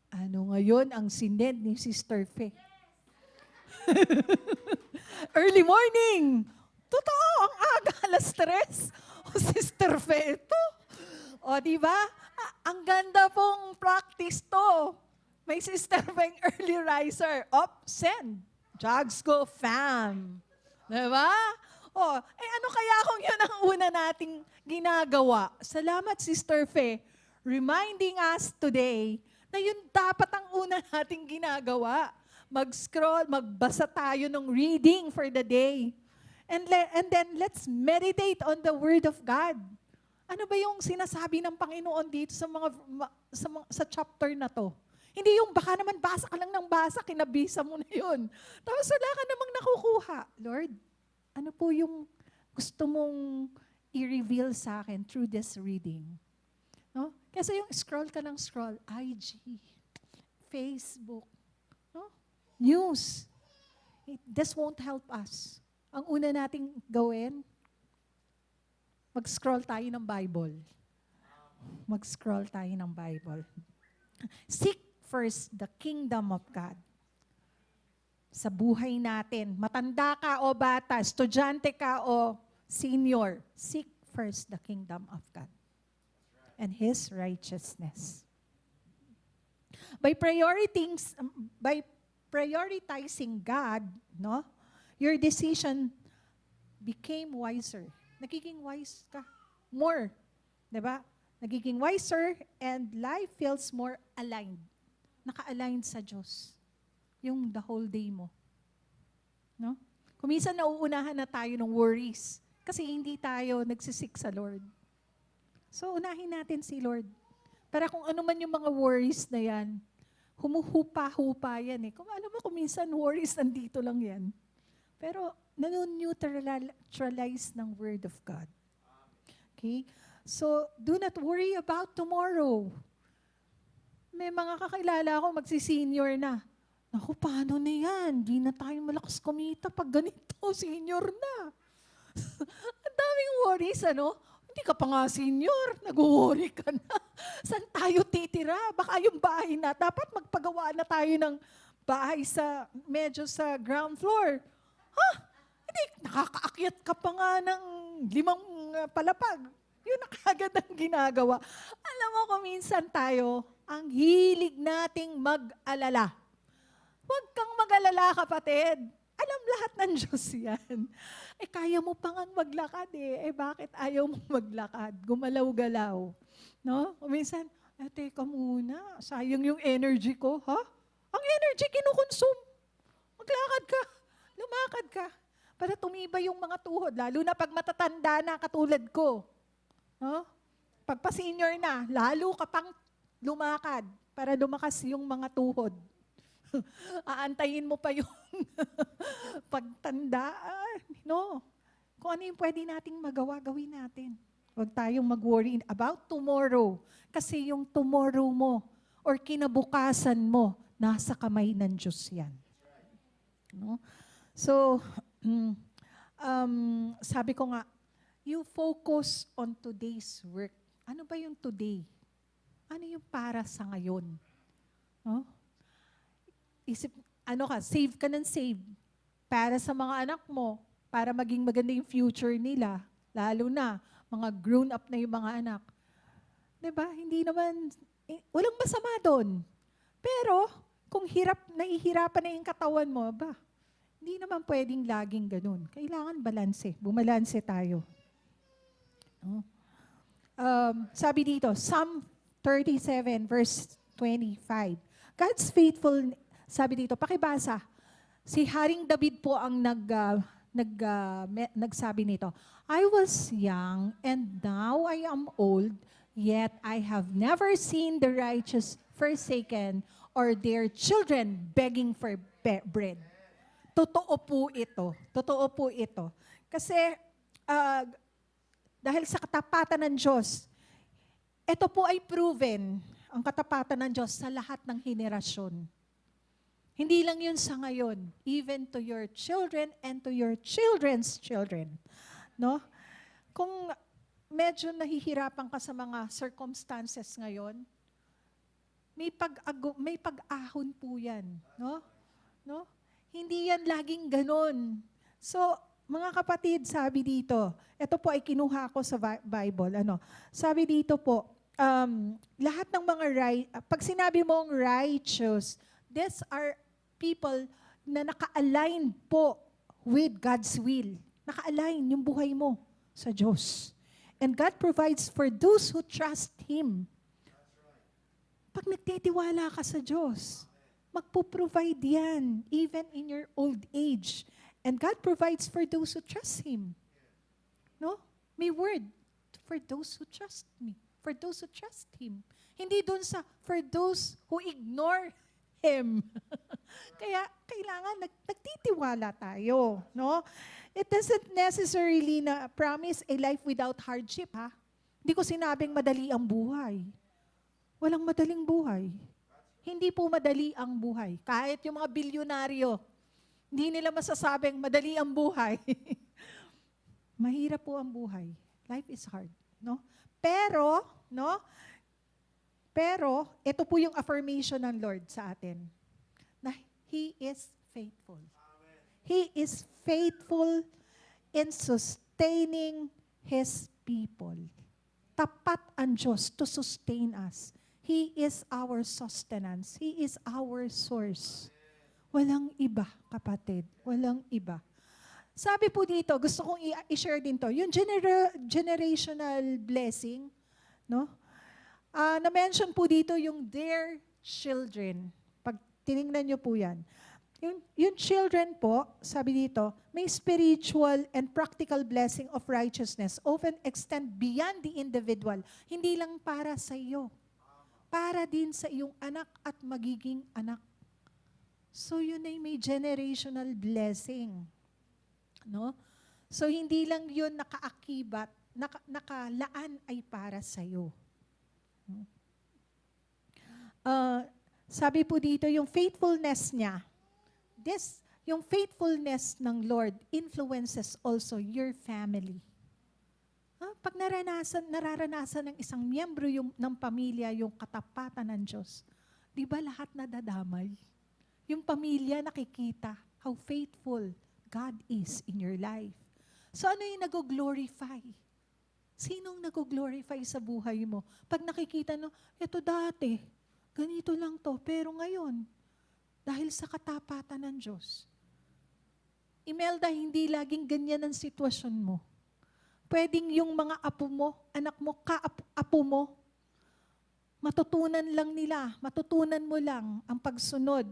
S1: ano ngayon ang sinend ni Sister Faye? Early morning! Totoo, ang aga, alas 3. O Sister Faye, ito. O, di ba? Ang ganda pong practice to. May Sister Faye early riser. Send. Jogs go fam. Di ba? Ano kaya kung yun ang una nating ginagawa? Salamat, Sister Faye. Reminding us today na yun dapat ang una nating ginagawa. Mag-scroll, magbasa tayo ng reading for the day. And then let's meditate on the Word of God. Ano ba yung sinasabi ng Panginoon dito sa chapter na to? Hindi yung baka naman basa ka lang ng basa, kinabisa mo na yun. Tapos wala ka namang nakukuha. Lord, ano po yung gusto mong i-reveal sa akin through this reading? No? Kasi yung scroll ka ng scroll, IG, Facebook, no? News. This won't help us. Ang una nating gawin, mag-scroll tayo ng Bible. Mag-scroll tayo ng Bible. Seek first the kingdom of God. Sa buhay natin, matanda ka o bata, estudyante ka o senior, seek first the kingdom of God and His righteousness. By prioritizing God, no, your decision became wiser. Nagiging wise ka. More. Diba? Nagiging wiser and life feels more aligned. Naka-aligned sa Diyos. Yung the whole day mo. No? Kung minsan nauunahan na tayo ng worries kasi hindi tayo nagsisik sa Lord. So, unahin natin si Lord. Para kung ano man yung mga worries na yan, humuhupa-hupa yan eh. Kung alam mo, kung minsan worries, nandito lang yan. Pero, nano-neutralize ng Word of God. Okay? So, do not worry about tomorrow. May mga kakilala ako, magsi-senior na. Naku, paano na yan? Di na tayo malakas kumita pag ganito, senior na. Ang daming worries, ano? Hindi ka pa nga senior, nag-worry ka na. Saan tayo titira? Baka yung bahay na, dapat magpagawa na tayo ng bahay medyo sa ground floor. Hindi, nakakaakyat ka pa nga ng 5 palapag. Yun na kagad ang ginagawa. Alam mo kung minsan tayo, ang hilig nating mag-alala. Huwag kang mag-alala, kapatid. Alam lahat ng Diyos yan. Kaya mo pa ngang maglakad eh. Bakit ayaw mo maglakad? Gumalaw-galaw. No? O minsan, teka muna, sayang yung energy ko, ha? Ang energy kinukonsume. Maglakad ka. Lumakad ka. Para tumibay yung mga tuhod. Lalo na pag matatanda na katulad ko. No? Pag pa-senior na, lalo ka pang lumakad para lumakas yung mga tuhod. Aantayin mo pa yung pagtanda. No. Kung ano yung pwede nating magawa, gawin natin. Huwag tayong mag-worry about tomorrow. Kasi yung tomorrow mo or kinabukasan mo, nasa kamay ng Diyos yan. No? So, sabi ko nga, you focus on today's work. Ano ba yung today? Ano yung para sa ngayon? No? Save ka ng save para sa mga anak mo, para maging maganda yung future nila. Lalo na, mga grown up na yung mga anak. 'Di ba? Hindi naman, walang masama doon. Pero, kung nahihirapan na yung katawan mo, hindi naman pwedeng laging ganun. Kailangan balanse. Bumalanse tayo. No? Sabi dito, Psalm 37 verse 25. God's faithful, sabi dito, pakibasa. Si Haring David po ang nagsabi nito. I was young and now I am old, yet I have never seen the righteous forsaken or their children begging for bread. Totoo po ito. Totoo po ito. Kasi dahil sa katapatan ng Diyos, ito po ay proven, ang katapatan ng Diyos sa lahat ng henerasyon. Hindi lang yun sa ngayon, even to your children and to your children's children. No? Kung medyo nahihirapan ka sa mga circumstances ngayon, may pag-ahon po yan. No? No? Hindi yan laging ganon. So, mga kapatid, sabi dito, ito po ay kinuha ko sa Bible. Sabi dito po, lahat ng mga pag sinabi mong righteous, these are people na naka-align po with God's will. Naka-align yung buhay mo sa Diyos. And God provides for those who trust Him. Pag nagtitiwala ka sa Diyos, magpo-provide yan, even in your old age. And God provides for those who trust Him. No? May word for those who trust me, for those who trust Him. Hindi dun sa for those who ignore Him. Kaya kailangan nagtitiwala tayo. No? It doesn't necessarily na promise a life without hardship. Ha? Hindi ko sinabing madali ang buhay. Walang madaling buhay. Hindi po madali ang buhay. Kahit yung mga bilyonaryo, hindi nila masasabing madali ang buhay. Mahirap po ang buhay. Life is hard, no? Pero, ito po yung affirmation ng Lord sa atin. Na He is faithful. He is faithful in sustaining His people. Tapat ang Diyos to sustain us. He is our sustenance. He is our source. Walang iba, kapatid. Walang iba. Sabi po dito, gusto kong i-share din to, yung generational blessing, no? Na-mention po dito yung their children. Pag tinignan nyo po yan. Yung children po, sabi dito, may spiritual and practical blessing of righteousness often extend beyond the individual. Hindi lang para sa iyo. Para din sa iyong anak at magiging anak. So yun ay may generational blessing. No? So hindi lang yun nakaakibat, nakalaan ay para sa iyo. Sabi po dito, yung faithfulness niya, yung faithfulness ng Lord influences also your family. Pag nararanasan ng isang miyembro ng pamilya yung katapatan ng Diyos, di ba lahat nadadamay? Yung pamilya nakikita how faithful God is in your life. So ano yung nag-glorify? Sinong nag-glorify sa buhay mo? Pag nakikita ito dati, ganito lang to, pero ngayon, dahil sa katapatan ng Diyos. Imelda, hindi laging ganyan ang sitwasyon mo. Pwedeng yung mga apo mo, anak mo, ka-apo mo, matutunan mo lang ang pagsunod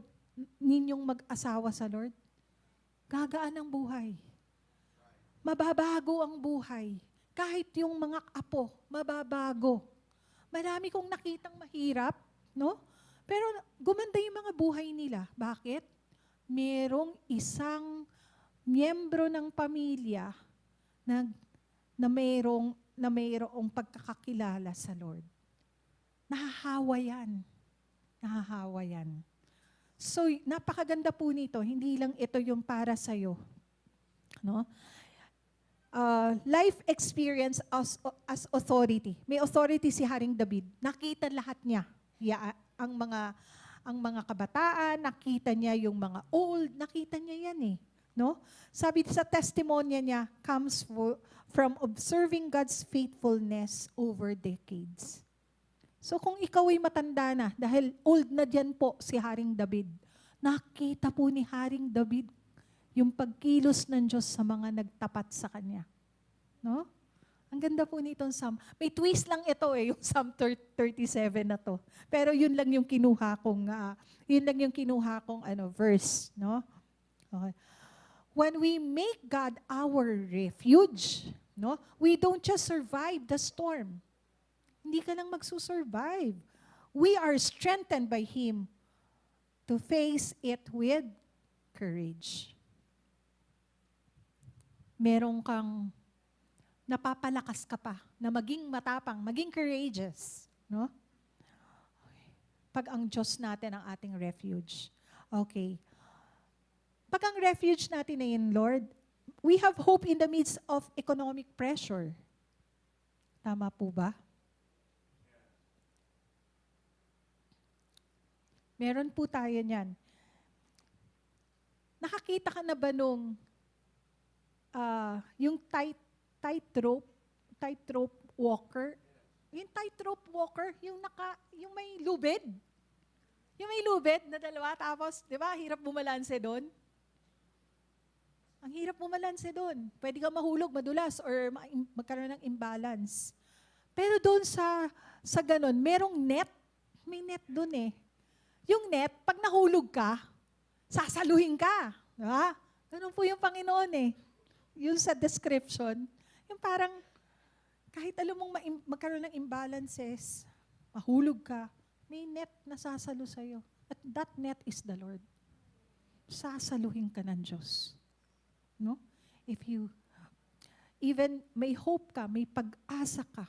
S1: ninyong mag-asawa sa Lord. Gagaan ang buhay. Mababago ang buhay. Kahit yung mga apo, mababago. Marami kong nakitang mahirap, no? Pero gumanda yung mga buhay nila. Bakit? Merong isang miyembro ng pamilya na mayroong pagkakakilala sa Lord. Nahahawa yan. So, napakaganda po nito. Hindi lang ito yung para sa'yo. No? life experience as authority. May authority si Haring David. Nakita lahat niya. Ang mga kabataan, nakita niya yung mga old, nakita niya yan eh. No? Sabi sa testimonya niya, comes from observing God's faithfulness over decades. So kung ikaw ay matanda na, dahil old na diyan po si Haring David, nakita po ni Haring David yung pagkilos ng Diyos sa mga nagtapat sa Kanya. No? Ang ganda po nitong Psalm. May twist lang ito yung Psalm 37 na to. Pero yun lang yung kinuha kong verse, no? Okay. When we make God our refuge, no? We don't just survive the storm. Hindi ka lang magsusurvive. We are strengthened by Him to face it with courage. Merong kang napapalakas ka pa na maging matapang, maging courageous, no? Okay. Pag ang Diyos natin ang ating refuge. Okay. Pag ang refuge natin na yun, Lord, we have hope in the midst of economic pressure. Tama po ba? Meron po tayo niyan. Nakakita ka na ba nung yung tightrope walker? Yung tightrope walker, yung may lubid. Yung may lubid na dalawa, tapos, di ba, hirap bumalanse doon? Ang hirap bumalanse doon. Pwede ka mahulog, madulas, or magkaroon ng imbalance. Pero doon sa ganun, merong net. May net doon eh. Yung net, pag nahulog ka, sasaluhin ka. Diba? Ganun po yung Panginoon eh. Yung sa description, yung parang kahit alam mong magkaroon ng imbalances, mahulog ka, may net na sasalo sa'yo. At that net is the Lord. Sasaluhin ka ng Diyos. No? If you, even may hope ka, may pag-asa ka.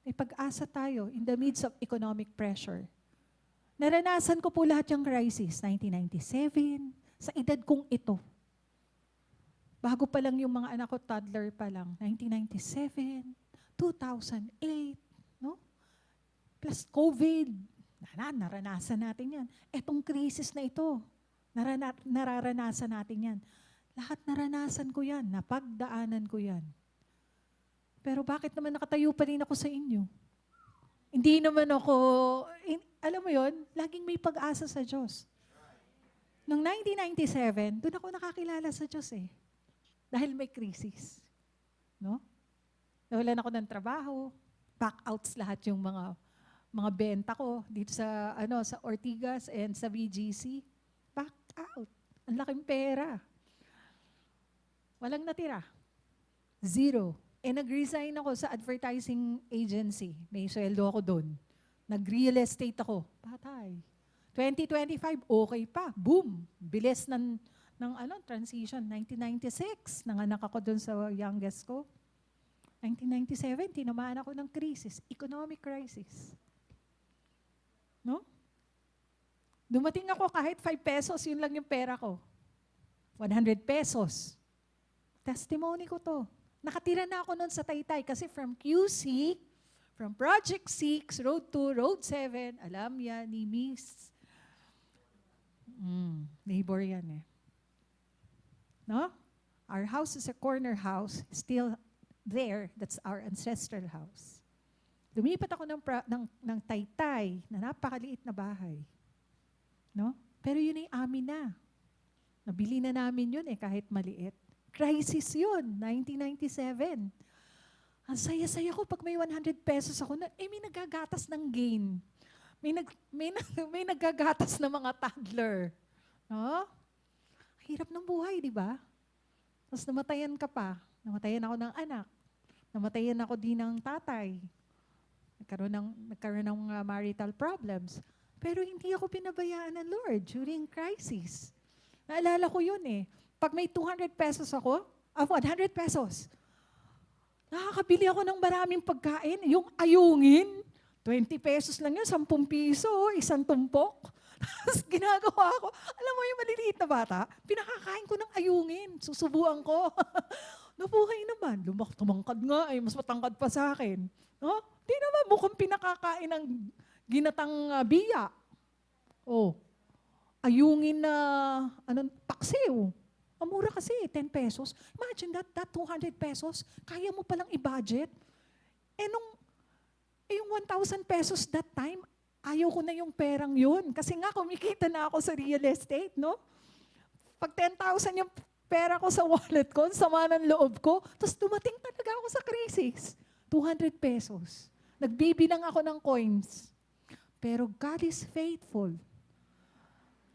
S1: May pag-asa tayo in the midst of economic pressure. Naranasan ko po lahat yung crisis, 1997, sa edad kong ito. Bago pa lang yung mga anak ko, toddler pa lang, 1997, 2008, no? Plus COVID, naranasan natin yan. Etong crisis na ito, nararanasan natin yan. Lahat naranasan ko yan, napagdaanan ko yan. Pero bakit naman nakatayo pa rin ako sa inyo? Hindi naman ako, alam mo yon, laging may pag-asa sa Diyos. Noong 1997, doon ako nakakilala sa Diyos eh. Dahil may krisis. No? Nawalan ako ng trabaho, back-outs lahat yung mga benta ko dito sa Ortigas and sa BGC. Back out. Ang laking pera. Walang natira. Zero. Nag-resign ako sa advertising agency. May sweldo ako doon. Nag-real estate ako. Patay. 2025, okay pa. Boom. Bilis ng transition. 1996, nanganak ako doon sa youngest ko. 1997, tinamaan ako ng crisis. Economic crisis. No? Dumating ako kahit 5 pesos, yun lang yung pera ko. 100 pesos. Testimony ko to. Nakatira na ako noon sa Taytay kasi from QC, from Project 6, Road 2, Road 7, alam yan ni Miss. Neighbor yan eh. No? Our house is a corner house, still there. That's our ancestral house. Lumipat ako ng Taytay na napakaliit na bahay. No? Pero yun ay amin na. Nabili na namin yun kahit maliit. Crisis yun, 1997. Ang saya-saya ko pag may 100 pesos ako, may nagagatas ng gain. May nagagatas ng mga toddler. No? Hirap ng buhay, di ba? Tapos namatayan ka pa. Namatayan ako ng anak. Namatayan ako din ng tatay. Nagkaroon ng marital problems. Pero hindi ako pinabayaan ng Lord during crisis. Naalala ko yun eh. Pag may 200 pesos ako, 100 pesos, nakakabili ako ng maraming pagkain. Yung ayungin, 20 pesos lang yun, 10 piso, isang tumpok. Tapos ginagawa ko, alam mo yung maliliit na bata, pinakakain ko ng ayungin, susubuan ko. Nabuhay na naman, tumangkad nga, ay mas matangkad pa sa akin. No? Di naman, mukhang pinakakain ng ginatang biya. Oh, ayungin na, paksiw. Ang mura kasi, 10 pesos. Imagine that 200 pesos, kaya mo palang i-budget. Yung 1,000 pesos that time, ayaw ko na yung perang yun. Kasi nga, kumikita na ako sa real estate, no? Pag 10,000 yung pera ko sa wallet ko, sama ng loob ko, tapos dumating talaga ako sa crisis. 200 pesos. Nagbibilang ako ng coins. Pero God is faithful.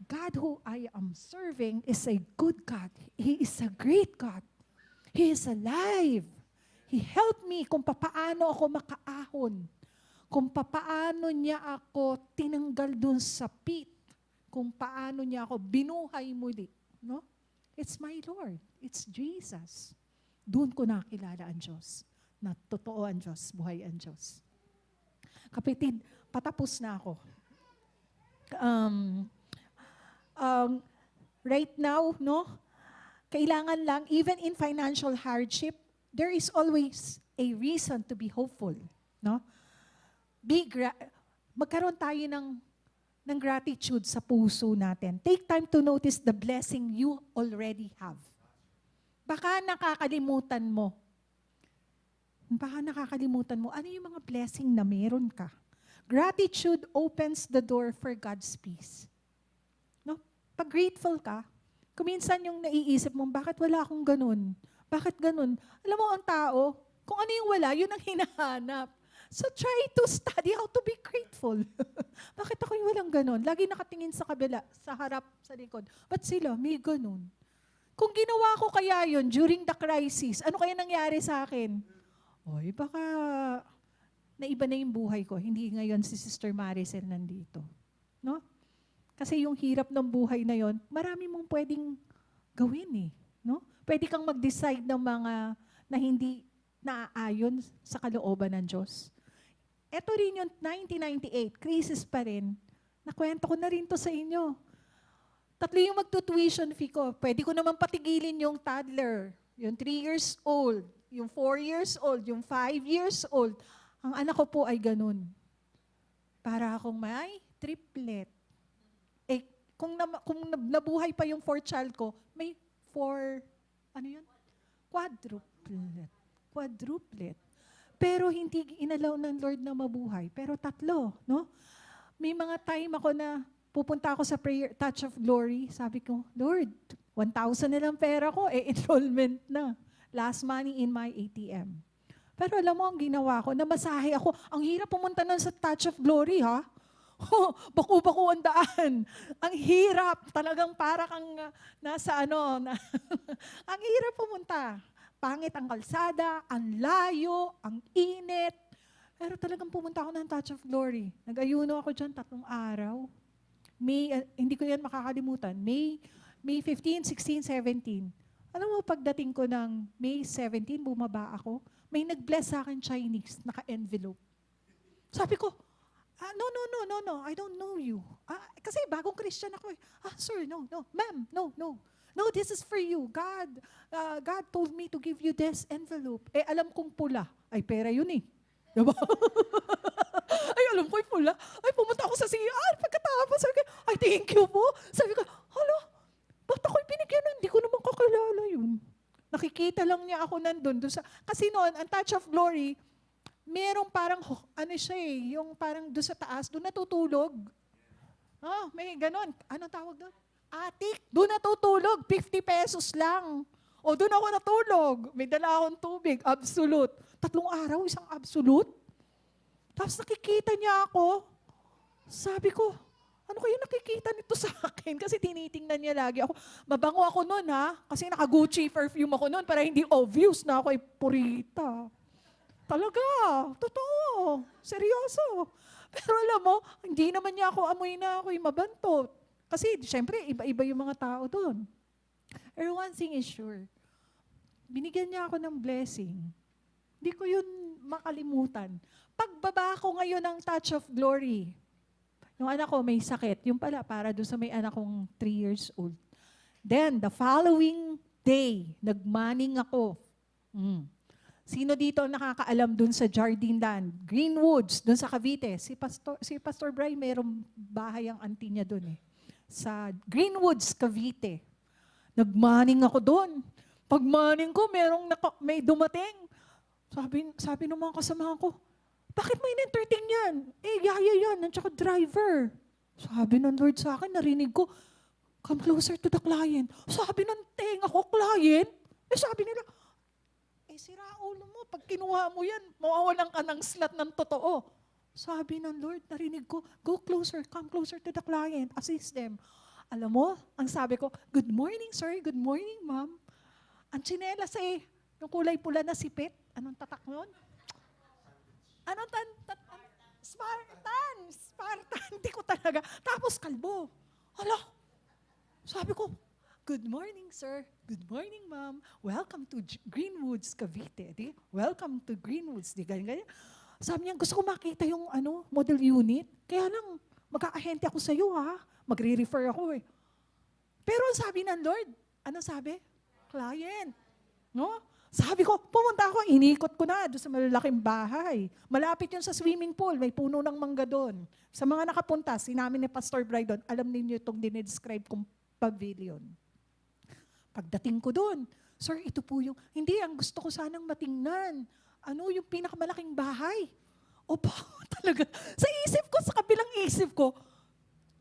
S1: God who I am serving is a good God. He is a great God. He is alive. He helped me kung papaano ako makaahon. Kung papaano niya ako tinanggal dun sa pit. Kung paano niya ako binuhay muli. No? It's my Lord. It's Jesus. Doon ko nakilala ang Diyos. Na totoo ang Diyos, buhay ang Diyos. Kapatid, patapos na ako. Right now, no? Kailangan lang, even in financial hardship, there is always a reason to be hopeful. No? Magkaroon tayo ng gratitude sa puso natin. Take time to notice the blessing you already have. Baka nakakalimutan mo. Ano yung mga blessing na meron ka? Gratitude opens the door for God's peace. No? Pag grateful ka, kuminsan yung naiisip mo, bakit wala akong ganun? Bakit ganun? Alam mo, ang tao, kung ano yung wala, yun ang hinahanap. So try to study how to be grateful. Bakit ako yung walang ganun? Lagi nakatingin sa kabila, sa harap, sa likod. Ba't sila? May ganun. Kung ginawa ko kaya yun during the crisis, ano kaya nangyari sa akin? Oy, baka naiba na yung buhay ko. Hindi ngayon si Sister Maricel nandito. No? Kasi yung hirap ng buhay na yon, marami mong pwedeng gawin eh. No? Pwede kang mag-decide ng mga na hindi naaayon sa kalooban ng Diyos. Ito rin yung 1998, crisis pa rin. Nakwento ko na rin to sa inyo. 3 yung magtutuition fee ko. Pwede ko naman patigilin yung toddler, yung 3 years old, yung 4 years old, yung 5 years old. Ang anak ko po ay ganun. Para akong may triplet. Kung nabuhay pa yung 4th child ko, may 4, quadruplet. Pero hindi inalaw ng Lord na mabuhay. Pero 3, no? May mga time ako na pupunta ako sa prayer, touch of glory. Sabi ko, Lord, 1,000 na lang pera ko, enrollment na. Last money in my ATM. Pero alam mo, ang ginawa ko, namasahe ako. Ang hirap pumunta nun sa touch of glory, ha? Baku-baku ang daan. Ang hirap. Talagang para kang nasa ang hirap pumunta. Pangit ang kalsada, ang layo, ang init. Pero talagang pumunta ako ng touch of glory. Nag-ayuno ako dyan 3 araw. Hindi ko yan makakalimutan. May 15, 16, 17. Alam mo, pagdating ko ng May 17, bumaba ako. May nag-bless sa akin Chinese, naka-envelope. Sabi ko, no, I don't know you. Kasi bagong Christian ako eh. Sir, no, ma'am, no. No, this is for you. God told me to give you this envelope. Alam kong pula. Ay, pera yun eh. Diba? Ay, alam ko yung pula. Ay, pumunta ako sa CR. Pagkatapos, sabi ko, ay, thank you po. Sabi ko, ba't ako'y binigyan nun? Hindi ko naman kakilala yun. Nakikita lang niya ako nandun. Kasi noon, ang touch of glory, merong parang, yung parang doon sa taas, doon natutulog. May ganon. Anong tawag doon? Attic. Doon natutulog. 50 pesos lang. O doon ako natulog. May dala akong tubig. Absolute. 3 araw, isang absolute. Tapos nakikita niya ako. Sabi ko, ano kayo nakikita nito sa akin? Kasi tinitingnan niya lagi ako. Mabango ako noon ha. Kasi naka-Gucci perfume ako noon para hindi obvious na ako ay purita. Talaga. Totoo. Seryoso. Pero alam mo, hindi naman niya ako amoy na ako'y mabantot. Kasi siyempre, iba-iba yung mga tao doon. Pero one thing is sure, binigyan niya ako ng blessing. Hindi ko yun makalimutan. Pagbaba ko ngayon ng touch of glory, yung anak ko may sakit, yung pala para doon sa may anak kong 3 years old. Then, the following day, nagmaning ako. Sino dito ang nakakaalam dun sa Jardine Land? Greenwoods, dun sa Cavite. Si Pastor Bray, mayroong bahay ang auntie niya dun eh. Sa Greenwoods, Cavite. Nagmaning ako dun. Pag maning ko, may dumating. Sabi ng mga kasamahan ko, bakit mo in-entertain yan? Yaya yan, nandiyan ka driver. Sabi ng Lord sa akin, narinig ko, come closer to the client. Sabi ng tenga ko, client? Sabi nila, sira ulo mo, pag kinuha mo yan, mawawalan ka ng slot ng totoo. Sabi ng Lord, narinig ko, go closer, come closer to the client, assist them. Alam mo, ang sabi ko, good morning sir, good morning ma'am. Ang tsinelas yung kulay pula na sipit, anong tatak nun? Anong Spartan, hindi ko talaga. Tapos kalbo. Hala, sabi ko, good morning, sir. Good morning, ma'am. Welcome to Greenwoods, Cavite. Di? Welcome to Greenwoods. Di ganyan. Sabi niya, gusto ko makita yung model unit. Kaya lang, magka-ahente ako sa iyo, ha? Magre-refer ako, eh. Pero sabi ng Lord, ano sabi? Client. No? Sabi ko, pumunta ako, inikot ko na doon sa malalaking bahay. Malapit yun sa swimming pool, may puno ng mangga doon. Sa mga nakapunta, sinamin ni Pastor Bray doon, alam ninyo itong dinidescribe kong pavilion. Pagdating ko doon, sir, ito po yung, hindi, ang gusto ko sanang matingnan. Yung pinakamalaking bahay. Opo, talaga. Sa isip ko, sa kabilang isip ko,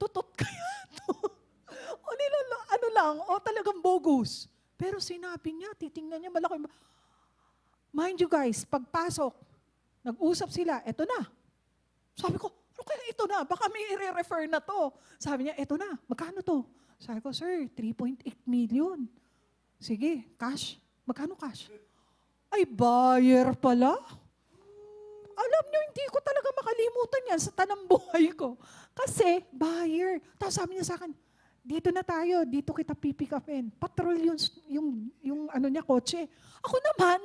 S1: tutot kaya to? Talagang bogus. Pero sinabi niya, titingnan niya, malaki. Mind you guys, pagpasok, nag-usap sila, eto na. Sabi ko, ano kaya ito na? Baka may i-refer na to. Sabi niya, eto na, magkano to? Sabi ko, sir, 3.8 million. Sige, cash. Magkano cash? Ay, buyer pala? Alam niyo, hindi ko talaga makalimutan yan sa tanang buhay ko. Kasi, buyer. Tapos sabi niya sa akin, dito na tayo, dito kita pipick upin. Patrol yung kotse. Ako naman,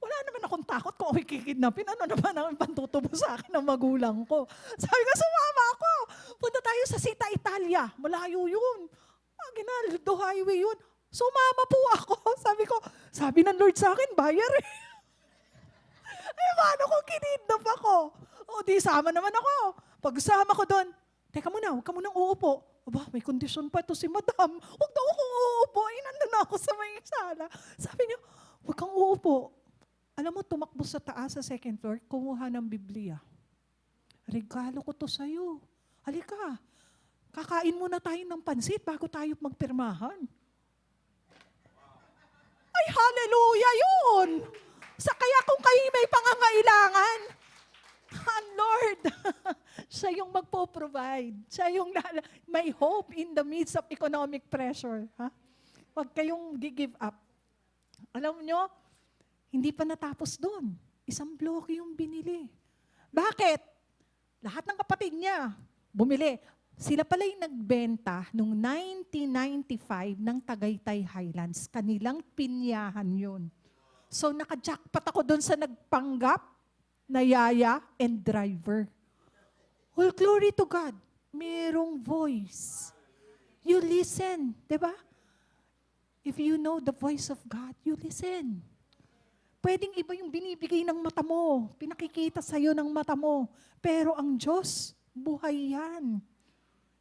S1: wala naman akong takot kung ako'y kikidnapin. Ano naman ang pantutubo sa akin ng magulang ko. Sabi ko, sumama ako. Punta tayo sa Sita Italia. Malayo yun. Ginaldo highway yun. Sumama po ako. Sabi ng Lord sa akin, buyer eh. Paano kung kinidnap ako? O di sama naman ako. Pag sama ko doon, teka muna, huwag ka munang uupo. Aba, may kondisyon pa ito si madam. Huwag daw akong uupo. Nandun na ako sa may sala. Sabi niya, huwag kang uupo. Alam mo, tumakbo sa taas sa second floor, kumuha ng Biblia. Regalo ko to sa'yo. Halika, kakain muna tayo ng pansit bago tayo magpirmahan. Ay, hallelujah yun! Kaya kung kayo may pangangailangan, Lord, siya yung magpo-provide. Siya yung may hope in the midst of economic pressure. Ha? Huwag kayong give up. Alam nyo, hindi pa natapos doon. Isang bloke yung binili. Bakit? Lahat ng kapatid niya bumili. Sila pala yung nagbenta noong 1995 ng Tagaytay Highlands. Kanilang pinyahan yun. So naka-jackpot ako doon sa nagpanggap na yaya and driver. Well, glory to God. Merong voice. You listen, di ba? If you know the voice of God, you listen. Pwedeng iba yung binibigay ng mata mo, pinakikita sa'yo ng mata mo. Pero ang Diyos, buhay yan.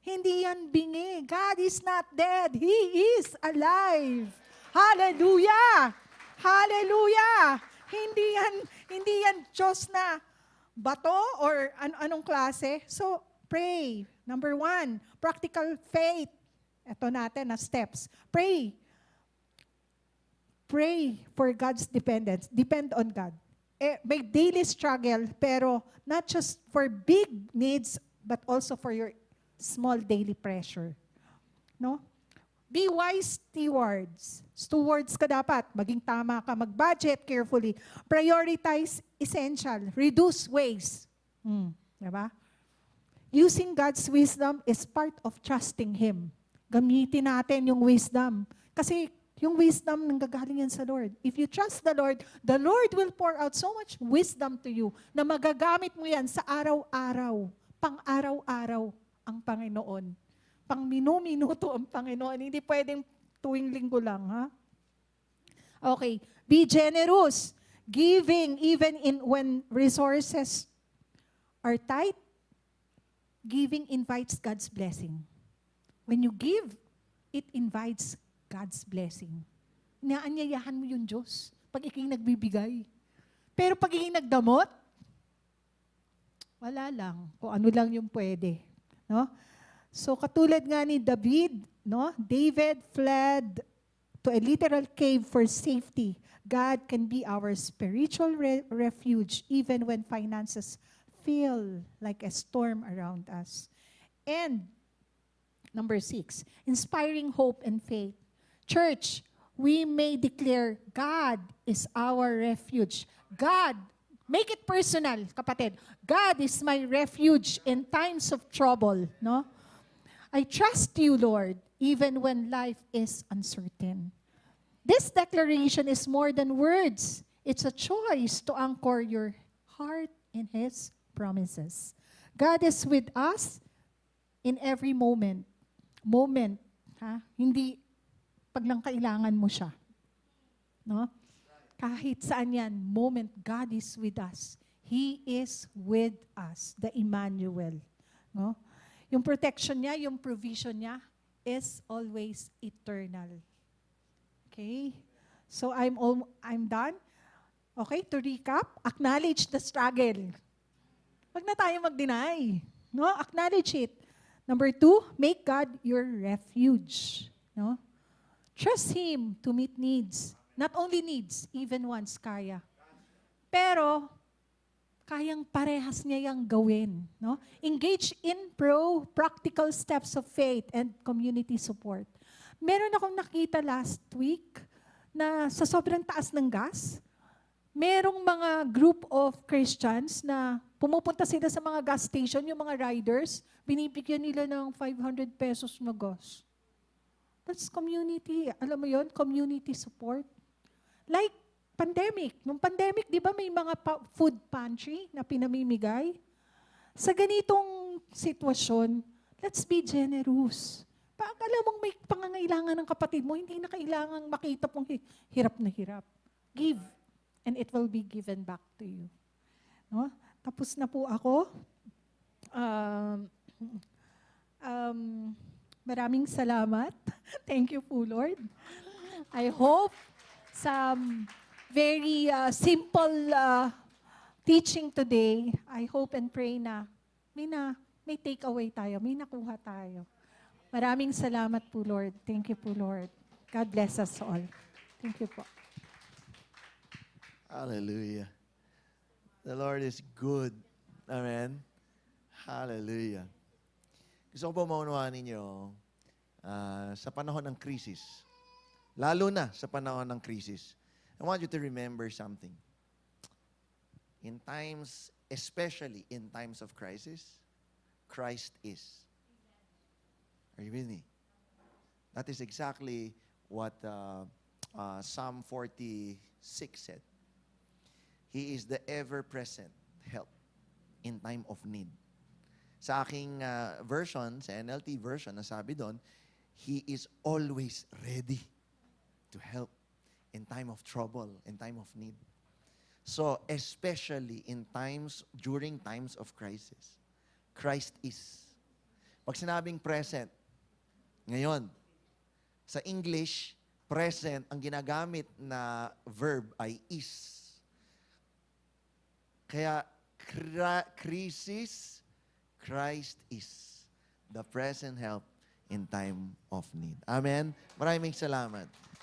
S1: Hindi yan bingi. God is not dead. He is alive. Hallelujah! Hallelujah! Hindi yan Diyos na bato or anong klase. So, pray. Number 1, practical faith. Ito natin na steps. Pray. Pray for God's dependence. Depend on God. May daily struggle, pero not just for big needs, but also for your small daily pressure. No? Be wise stewards. Stewards ka dapat. Maging tama ka. Mag-budget carefully. Prioritize essential. Reduce waste. Diba? Using God's wisdom is part of trusting Him. Gamitin natin yung wisdom. Kasi yung wisdom nanggagaling yan sa Lord. If you trust the Lord will pour out so much wisdom to you na magagamit mo yan sa araw-araw. Pang-araw-araw ang Panginoon. Pang-minuto ang Panginoon. Hindi pwedeng tuwing linggo lang, ha? Okay. Be generous. Giving even when resources are tight, giving invites God's blessing. When you give, it invites God's blessing. Inaanyayahan mo yung Diyos pag ikay nagbibigay. Pero pag ikay nagdamot, wala lang. Kung ano lang yung pwede. No? So katulad nga ni David, no? David fled to a literal cave for safety. God can be our spiritual refuge even when finances feel like a storm around us. And number 6, inspiring hope and faith. Church, we may declare God is our refuge. God, make it personal, kapatid. God is my refuge in times of trouble, no? I trust you, Lord, even when life is uncertain. This declaration is more than words. It's a choice to anchor your heart in His promises. God is with us in every moment. Moment, ha? Hindi pag lang kailangan mo siya. No? Kahit saan yan, moment, God is with us. He is with us, the Emmanuel. No? Yung protection niya, yung provision niya is always eternal. Okay? So I'm done. Okay, to recap, acknowledge the struggle. Wag na tayo mag-deny. No? Acknowledge it. Number 2, make God your refuge. No? Trust Him to meet needs. Not only needs, even once kaya. Pero, kayang parehas niya yung gawin. No? Engage in practical steps of faith and community support. Meron akong nakita last week na sa sobrang taas ng gas, merong mga group of Christians na pumupunta sila sa mga gas station, yung mga riders, binibigyan nila ng 500 pesos na gas. That's community. Alam mo yon, community support. Like pandemic. Nung pandemic, di ba may mga food pantry na pinamimigay? Sa ganitong sitwasyon, let's be generous. Pag alam mong may pangangailangan ng kapatid mo, hindi na kailangang makita pong hirap na hirap. Give, and it will be given back to you. No? Tapos na po ako. Maraming salamat. Thank you po, Lord. I hope some very simple teaching today, I hope and pray na may take away tayo, may nakuha tayo. Maraming salamat po, Lord. Thank you po, Lord. God bless us all. Thank you po.
S3: Hallelujah. The Lord is good. Amen. Hallelujah. Gusto ko po maunawaan ninyo sa panahon ng krisis, lalo na sa panahon ng krisis, I want you to remember something. In times, especially in times of crisis, Christ is. Are you with me? That is exactly what Psalm 46 said. He is the ever-present help in time of need. Sa aking version, sa NLT version, nasabi doon, He is always ready to help in time of trouble, in time of need. So, especially during times of crisis, Christ is. Pag sinabing present, ngayon, sa English, present, ang ginagamit na verb ay is. Kaya, crisis, Christ is the present help in time of need. Amen? Maraming salamat.